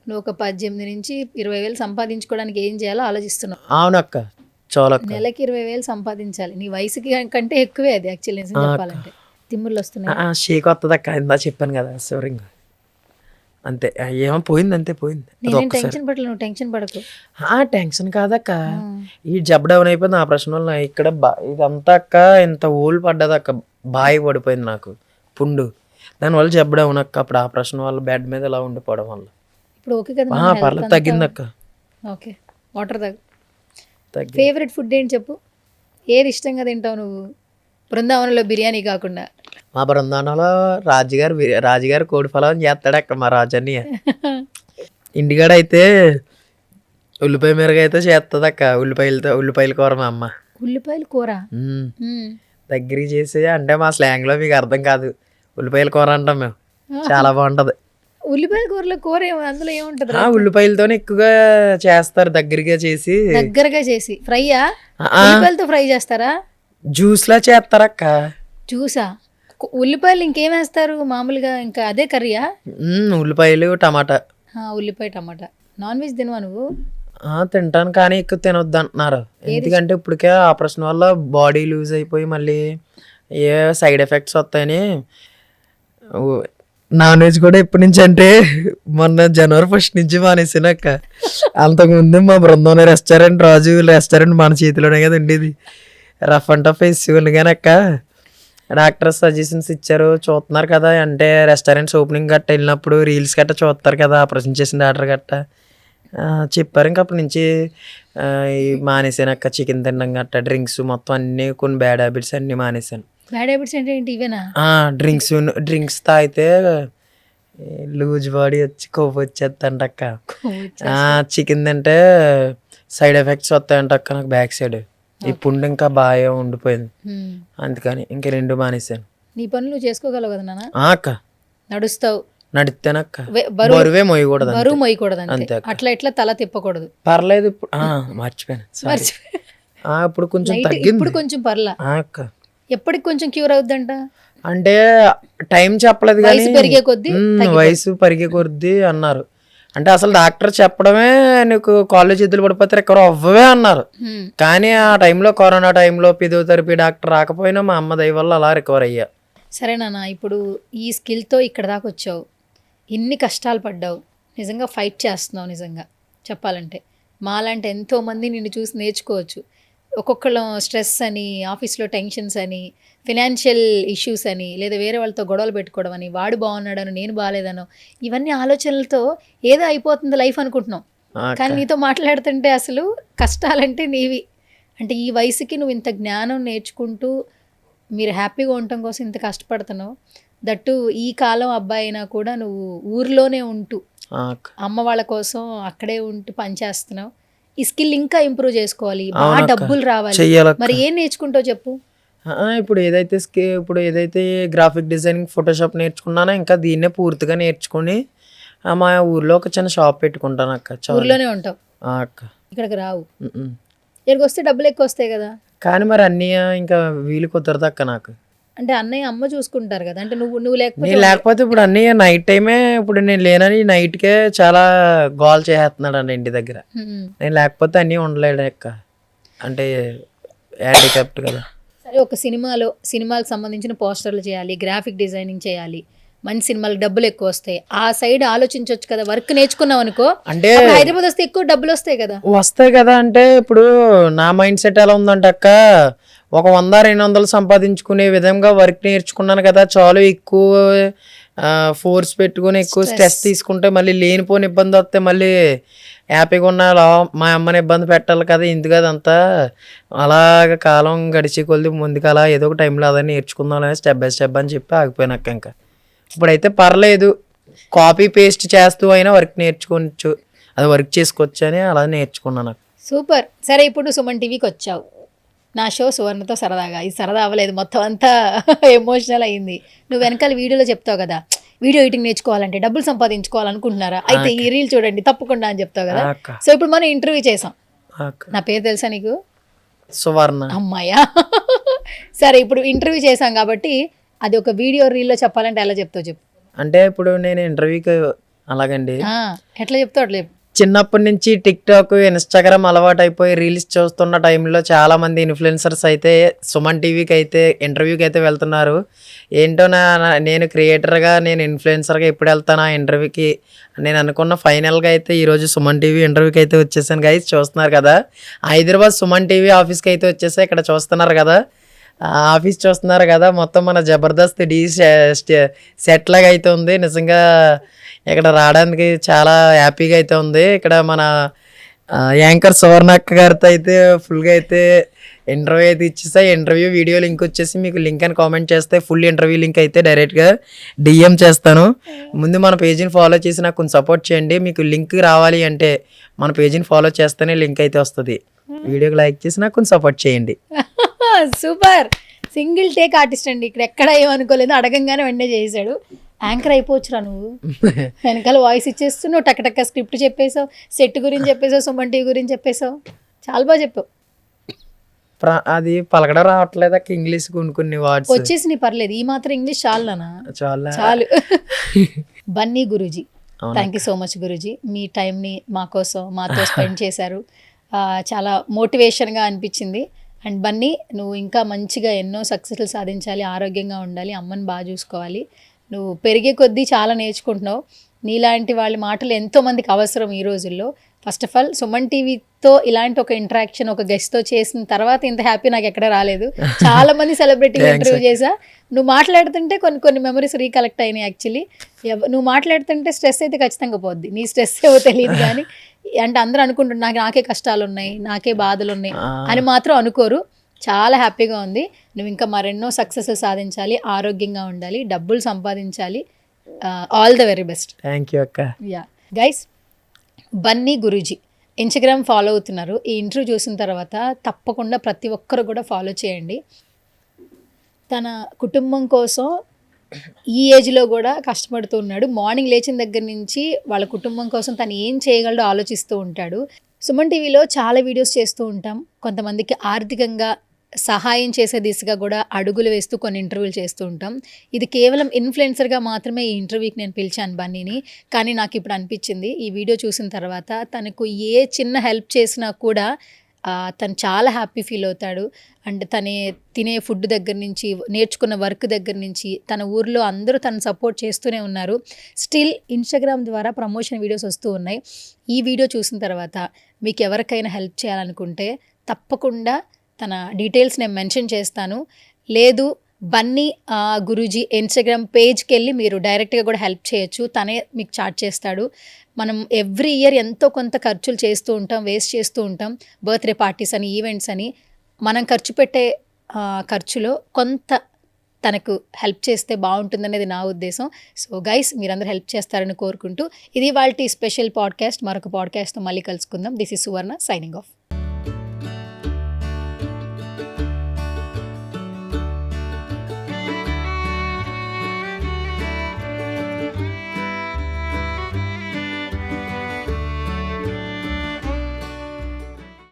నువ్వు ఒక 18 నుంచి 20,000 సంపాదించుకోవడానికి ఏం చేయాలో ఆలోచిస్తున్నావు. అవునక్క, చాలా. నెలకి 20,000 సంపాదించాలి, నీ వయసుకి కంటే ఎక్కువే అది యాక్చువల్లీ నిజం చెప్పాలంటే. తిమ్ముర్లు వస్తున్నాయి, షేక్ వస్తుంది అక్క, ఇందా చెప్పాను కదా శివరింగ్, అంతే. ఏమో పోయింది, అంతే పోయింది. నేను టెన్షన్ పడలేదు, నువ్వు టెన్షన్ పడకు. టెన్షన్ కాదక్క, ఈ జబ్ డౌన్ అయిపోయింది ఆ ప్రశ్న వల్ల. ఇక్కడ ఇదంతా అక్క ఇంత ఊళ్ళు పడ్డది అక్క, బాయి పడిపోయింది నాకు పుండు, దానివల్ల జబ్ డౌన్ అక్క. అప్పుడు ఆ ప్రశ్న వల్ల బెడ్ మీద ఇలా ఉండిపోవడం వల్ల ఇప్పుడు ఓకే కదా, పర్లేదు, తగ్గింది అక్క. ఓకే, వాటర్ తగ్గు. ఫేవరెట్ ఫుడ్ ఏంటి చెప్పు, ఏది ఇష్టంగా తింటావు నువ్వు? బృందావనంలో బిర్యానీ కాకుండా. మా బృందావనంలో రాజుగారు కోడి పొలం చేస్తాడు అక్క మా రాజన్నయ్య. ఇంటికాడ అయితే ఉల్లిపాయ మిరగ అయితే చేస్తుంది అక్క, ఉల్లిపాయల కూర మా అమ్మ. ఉల్లిపాయల కూర దగ్గరికి చేసి, అంటే మా స్లాంగ్ లో మీకు అర్థం కాదు, ఉల్లిపాయల కూర అంటాం మేము. చాలా బాగుంటది. ఉల్లిపాయల కూరలో కూర అందులో ఏముంటది? ఉల్లిపాయలతోనే ఎక్కువగా చేస్తారు, దగ్గరగా చేసి ఫ్రైయా? ఉల్లిపాయలతో ఫ్రై చేస్తారా? జ్యూస్ లా చేస్తారు అక్క. జ్యూసా? ఉల్లిపాయలు ఇంకేం వేస్తారు మామూలుగా? ఇంకా అదే కర్రీయా? ఉల్లిపాయలు టమాటా. ఉల్లిపాయ టమాటా. నాన్ వెజ్ తినవా నువ్వు? తింటాను కానీ ఎక్కువ తినొద్దు అంటున్నారు. ఎందుకంటే ఇప్పటికే ఆపరేషన్ వల్ల బాడీ లూజ్ అయిపోయి మళ్ళీ ఏ సైడ్ ఎఫెక్ట్స్ వస్తాయని నాన్ వెజ్ కూడా ఎప్పటి నుంచి అంటే మొన్న జనవరి 1 నుంచి మానేసానక్క. అంతకుముందు మా బృందం రాజు రెస్టారెంట్ మన చేతిలోనే కదా ఉండేది. రఫ్ అండ్ టఫ్ వేసి కానీ అక్క డాక్టర్ సజెషన్స్ ఇచ్చారు, చూస్తున్నారు కదా, అంటే రెస్టారెంట్స్ ఓపెనింగ్ గట్ట వెళ్ళినప్పుడు రీల్స్ గట్ట చూస్తారు కదా, ఆపరేషన్ చేసిన డాక్టర్ గట్ట చెప్పారు. ఇంక అప్పటి నుంచి మానేసానక్క చికెన్ తినడం గట్ట, డ్రింక్స్ మొత్తం అన్ని కొన్ని బ్యాడ్ హ్యాబిట్స్ అన్ని మానేసాను. బ్యాడ్ హ్యాబిట్స్ అంటే ఏంటి ఇవేనా? డ్రింక్స్ తాగితే లూజ్ బాడీ వచ్చి కొవ్వు వచ్చేద్దంట అక్క. చికెన్ తింటే సైడ్ ఎఫెక్ట్స్ వస్తాయంట అక్క నాకు, బ్యాక్ సైడ్. ఈ పుండు ఇంకా బాగా ఉండిపోయింది, అందుకని ఇంక 2 మానేసాను. నీ పనులు నువ్వు చేసుకోగలవు కదా నాన్న? అక్క నడుస్తావు, నడితేనక్క బరువే మోయకూడదు, బరువు మోయకూడదు అంతే. అట్లా ఇట్లా తల తిప్పకూడదు. పర్లేదు ఇప్పుడు మర్చిపోయాను. ఇప్పుడు కొంచెం తగ్గింది, ఇప్పుడు కొంచెం పర్లా అక్క. ఎప్పటికి కొంచెం క్యూర్ అవుద్దంట? అంటే టైం చెప్పలేదు కానీ వయసు పెరిగే కొద్దీ అన్నారు. అంటే అసలు డాక్టర్ చెప్పడమే నీకు కాలేజ్ చేతులు పడిపోతే రికవర్ అవ్వవే అన్నారు. కానీ ఆ టైంలో కరోనా టైంలో ఫిజియోథెరపీ డాక్టర్ రాకపోయినా మా అమ్మ దయ వల్ల అలా రికవర్ అయ్యా. సరే నాన్న, ఇప్పుడు ఈ స్కిల్తో ఇక్కడ దాకా వచ్చావు, ఇన్ని కష్టాలు పడ్డావు, నిజంగా ఫైట్ చేస్తున్నావు. నిజంగా చెప్పాలంటే మాలాంటి ఎంతోమంది నిన్ను చూసి నేర్చుకోవచ్చు. ఒక్కొక్కళ్ళం స్ట్రెస్ అని, ఆఫీస్లో టెన్షన్స్ అని, ఫినాన్షియల్ ఇష్యూస్ అని, లేదా వేరే వాళ్ళతో గొడవలు పెట్టుకోవడం అని, వాడు బాగున్నాడను నేను బాగాలేదనో, ఇవన్నీ ఆలోచనలతో ఏదో అయిపోతుంది లైఫ్ అనుకుంటున్నాం. కానీ నీతో మాట్లాడుతుంటే అసలు కష్టాలంటే నీవి. అంటే ఈ వయసుకి నువ్వు ఇంత జ్ఞానం నేర్చుకుంటూ మీరు హ్యాపీగా ఉండటం కోసం ఇంత కష్టపడుతున్నావు. దట్టు ఈ కాలం అబ్బాయి అయినా కూడా నువ్వు ఊర్లోనే ఉంటూ అమ్మ వాళ్ళ కోసం అక్కడే ఉంటూ పనిచేస్తున్నావు. ఈ స్కిల్ ఇంకా ఇంప్రూవ్ చేసుకోవాలి, బాగా డబ్బులు రావాలి. మరి ఏం నేర్చుకుంటావు చెప్పు? ఇప్పుడు ఏదైతే గ్రాఫిక్ డిజైనింగ్, ఫోటోషాప్ నేర్చుకున్నానో ఇంకా దీన్నే పూర్తిగా నేర్చుకుని మా ఊర్లో ఒక చిన్న షాప్ పెట్టుకుంటాను అక్క. ఊర్లోనే ఉంటావు అక్క, ఇక్కడికి రావు. ఇక్కడికి వస్తే డబ్బులు ఎక్కువ వస్తాయి కదా. కానీ మరి అన్నయ్య ఇంకా వీలు కుదరదు అక్క నాకు. అంటే అన్నయ్య అమ్మ చూసుకుంటారు కదా. అంటే నువ్వు లేకపోతే ఇప్పుడు అన్నయ్య నైట్ టైమే, ఇప్పుడు నేను లేనని నైట్కే చాలా గోల్ చేస్తున్నాడు అండి ఇంటి దగ్గర. నేను లేకపోతే అన్నయ్య ఉండలేడు అక్క, అంటే హ్యాండిక్యాప్ట్ కదా. సరే, ఒక సినిమాలకు సంబంధించిన పోస్టర్లు చేయాలి, గ్రాఫిక్ డిజైనింగ్ చేయాలి, మంచి సినిమాలకు డబ్బులు ఎక్కువ వస్తాయి. ఆ సైడ్ ఆలోచించవచ్చు కదా. వర్క్ నేర్చుకున్నావు అనుకో, అంటే హైదరాబాద్ వస్తే ఎక్కువ డబ్బులు వస్తాయి కదా. అంటే ఇప్పుడు నా మైండ్ సెట్ ఎలా ఉందంటే అక్క, ఒక 100-200 సంపాదించుకునే విధంగా వర్క్ నేర్చుకున్నాను కదా చాలు. ఎక్కువ ఫోర్స్ పెట్టుకుని ఎక్కువ స్ట్రెస్ తీసుకుంటే మళ్ళీ లేనిపోని ఇబ్బంది వస్తే మళ్ళీ హ్యాపీగా ఉన్న మా అమ్మని ఇబ్బంది పెట్టాలి కదా. ఎందుకు అదంతా అలాగ కాలం గడిచి కొద్ది ముందుకు అలా ఏదో ఒక టైంలో అదే నేర్చుకుందాం స్టెప్ బై స్టెప్ అని చెప్పి ఆగిపోయినాక ఇంకా ఇప్పుడైతే పర్లేదు, కాపీ పేస్ట్ చేస్తూ అయినా వర్క్ నేర్చుకోవచ్చు, అది వర్క్ చేసుకోవచ్చు అని అలా నేర్చుకున్నాను. సూపర్. సరే, ఇప్పుడు సుమన్ టీవీకి వచ్చావు. నా షో సువర్ణతో సరదాగా, ఇది సరదా అవ్వలేదు, మొత్తం అంతా ఎమోషనల్ అయ్యింది. నువ్వు వెనకాల వీడియోలో చెప్తావు కదా, వీడియో ఎడిటింగ్ నేర్చుకోవాలంటే డబ్బులు సంపాదించుకోవాలనుకుంటున్నారా, అయితే ఈ రీల్ చూడండి తప్పకుండా అని చెప్తావు కదా. సో ఇప్పుడు మనం ఇంటర్వ్యూ చేసాం. నా పేరు తెలుసా నీకు? సువర్ణ. అమ్మాయ్యా. సరే, ఇప్పుడు ఇంటర్వ్యూ చేసాం కాబట్టి అది ఒక వీడియో రీల్లో చెప్పాలంటే ఎలా చెప్తావు చెప్పు. అంటే ఇప్పుడు నేను ఇంటర్వ్యూకి అలాగండి ఎట్లా చెప్తావు అట్లా చెప్పు. చిన్నప్పటి నుంచి టిక్ టాక్, ఇన్స్టాగ్రామ్ అలవాటు అయిపోయి రీల్స్ చూస్తున్న టైంలో చాలా మంది ఇన్ఫ్లుయెన్సర్స్ అయితే సుమన్ టీవీకి అయితే ఇంటర్వ్యూకి అయితే వెళ్తున్నారు. ఏంటో నేను క్రియేటర్గా, నేను ఇన్ఫ్లుయెన్సర్గా ఎప్పుడు వెళ్తాను ఆ ఇంటర్వ్యూకి నేను అనుకున్న. ఫైనల్గా అయితే ఈరోజు సుమన్ టీవీ ఇంటర్వ్యూకి అయితే వచ్చేసాను. గైస్ చూస్తున్నారు కదా, హైదరాబాద్ సుమన్ టీవీ ఆఫీస్కి అయితే వచ్చేసా. ఇక్కడ చూస్తున్నారు కదా, ఆఫీస్ చూస్తున్నారు కదా, మొత్తం మన జబర్దస్త్ డి సెట్ లాగా అయితే ఉంది. నిజంగా ఇక్కడ రావడానికి చాలా హ్యాపీగా అయితే ఉంది. ఇక్కడ మన యాంకర్ సువర్ణక్క గారితో అయితే ఫుల్గా అయితే ఇంటర్వ్యూ అయితే ఇచ్చేసా. ఇంటర్వ్యూ వీడియో లింక్ వచ్చేసి మీకు లింక్ అని కామెంట్ చేస్తే ఫుల్ ఇంటర్వ్యూ లింక్ అయితే డైరెక్ట్గా డిఎం చేస్తాను. ముందు మన పేజీని ఫాలో చేసి నాకు కొంచెం సపోర్ట్ చేయండి. మీకు లింక్ రావాలి అంటే మన పేజీని ఫాలో చేస్తేనే లింక్ అయితే వస్తుంది. వీడియోకి లైక్ చేసి నాకు కొంచెం సపోర్ట్ చేయండి. సూపర్, సింగిల్ టేక్ ఆర్టిస్ట్ అండి. ఇక్కడ ఎక్కడ ఏమనుకోలేదు, అడగంగానే వెంటనే చేసాడు. యాంకర్ అయిపోవచ్చురా నువ్వు. వెనకాల వాయిస్ ఇచ్చేస్తున్నావు, టక్ టక్క స్క్రిప్ట్ చెప్పేసావు, సెట్ గురించి చెప్పేసావు, సుమన్ టీవీ గురించి చెప్పేసావు, చాలా బాగా చెప్పావు. అది పలకడం రావట్లేదు అక్క, ఇంగ్లీష్ కొన్ని వర్డ్స్ వచ్చేసి పర్లేదు, ఈ మాత్రం ఇంగ్లీష్ చాలునా? చాలు. Bunny Guruji, thank you so much Guruji. మీ టైంని మా కోసం మాతో స్పెండ్ చేశారు. చాలా మోటివేషన్గా అనిపించింది. అండ్ బన్నీ, నువ్వు ఇంకా మంచిగా ఎన్నో సక్సెస్లు సాధించాలి, ఆరోగ్యంగా ఉండాలి, అమ్మని బాగా చూసుకోవాలి. నువ్వు పెరిగే కొద్దీ చాలా నేర్చుకుంటున్నావు. నీలాంటి వాళ్ళ మాటలు ఎంతోమందికి అవసరం ఈ రోజుల్లో. ఫస్ట్ ఆఫ్ ఆల్ సుమన్ టీవీతో ఇలాంటి ఒక ఇంటరాక్షన్ ఒక గెస్ట్తో చేసిన తర్వాత ఇంత హ్యాపీ నాకు ఎక్కడ రాలేదు. చాలా మంది సెలబ్రిటీ ఇంటర్వ్యూ చేసా, నువ్వు మాట్లాడుతుంటే కొన్ని మెమరీస్ రీకలెక్ట్ అయినాయి. యాక్చువల్లీ నువ్వు మాట్లాడుతుంటే స్ట్రెస్ అయితే ఖచ్చితంగా పోద్ది. నీ స్ట్రెస్ ఏవో తెలియదు కానీ, అంటే అందరూ అనుకుంటున్నారు నాకే కష్టాలు ఉన్నాయి, నాకే బాధలు ఉన్నాయి అని మాత్రం అనుకోరు. చాలా హ్యాపీగా ఉంది. నువ్వు ఇంకా మరెన్నో సక్సెస్ సాధించాలి, ఆరోగ్యంగా ఉండాలి, డబ్బులు సంపాదించాలి. All the very best. Thank you అక్క. Yeah guys, Bunny Guruji Instagram follow అవుతున్నారు. ఈ ఇంటర్వ్యూ చూసిన తర్వాత తప్పకుండా ప్రతి ఒక్కరు కూడా ఫాలో చేయండి. తన కుటుంబం కోసం ఈ ఏజ్లో కూడా కష్టపడుతూ ఉన్నాడు. మార్నింగ్ లేచిన దగ్గర నుంచి వాళ్ళ కుటుంబం కోసం తను ఏం చేయగలడో ఆలోచిస్తూ ఉంటాడు. సుమన్ టీవీలో చాలా వీడియోస్ చేస్తూ ఉంటాం. కొంతమందికి ఆర్థికంగా సహాయం చేసే దిశగా కూడా అడుగులు వేస్తూ కొన్ని ఇంటర్వ్యూలు చేస్తూ ఉంటాం. ఇది కేవలం ఇన్ఫ్లుయెన్సర్గా మాత్రమే ఈ ఇంటర్వ్యూకి నేను పిలిచాను బన్నీని. కానీ నాకు ఇప్పుడు అనిపించింది ఈ వీడియో చూసిన తర్వాత తనకు ఏ చిన్న హెల్ప్ చేసినా కూడా తను చాలా హ్యాపీ ఫీల్ అవుతాడు. అండ్ తినే ఫుడ్ దగ్గర నుంచి, నేర్చుకున్న వర్క్ దగ్గర నుంచి, తన ఊర్లో అందరూ తను సపోర్ట్ చేస్తూనే ఉన్నారు. స్టిల్ ఇన్స్టాగ్రామ్ ద్వారా ప్రమోషన్ వీడియోస్ వస్తూ ఉన్నాయి. ఈ వీడియో చూసిన తర్వాత మీకు ఎవరికైనా హెల్ప్ చేయాలనుకుంటే తప్పకుండా తన డీటెయిల్స్ నేను మెన్షన్ చేస్తాను. లేదు బన్నీ గురూజీ ఇన్స్టాగ్రామ్ పేజ్కి వెళ్ళి మీరు డైరెక్ట్గా కూడా హెల్ప్ చేయొచ్చు. తనే మీకు చార్జ్ చేస్తాడు. మనం ఎవ్రీ ఇయర్ ఎంతో కొంత ఖర్చులు చేస్తూ ఉంటాం, వేస్ట్ చేస్తూ ఉంటాం. బర్త్డే పార్టీస్ అని, ఈవెంట్స్ అని. మనం ఖర్చు పెట్టే ఖర్చులో కొంత తనకు హెల్ప్ చేస్తే బాగుంటుందనేది నా ఉద్దేశం. సో గైస్, మీరందరూ హెల్ప్ చేస్తారని కోరుకుంటూ ఇది వాళ్ళ స్పెషల్ పాడ్కాస్ట్. మరొక పాడ్కాస్ట్తో మళ్ళీ కలుసుకుందాం. This is Suvarna signing off.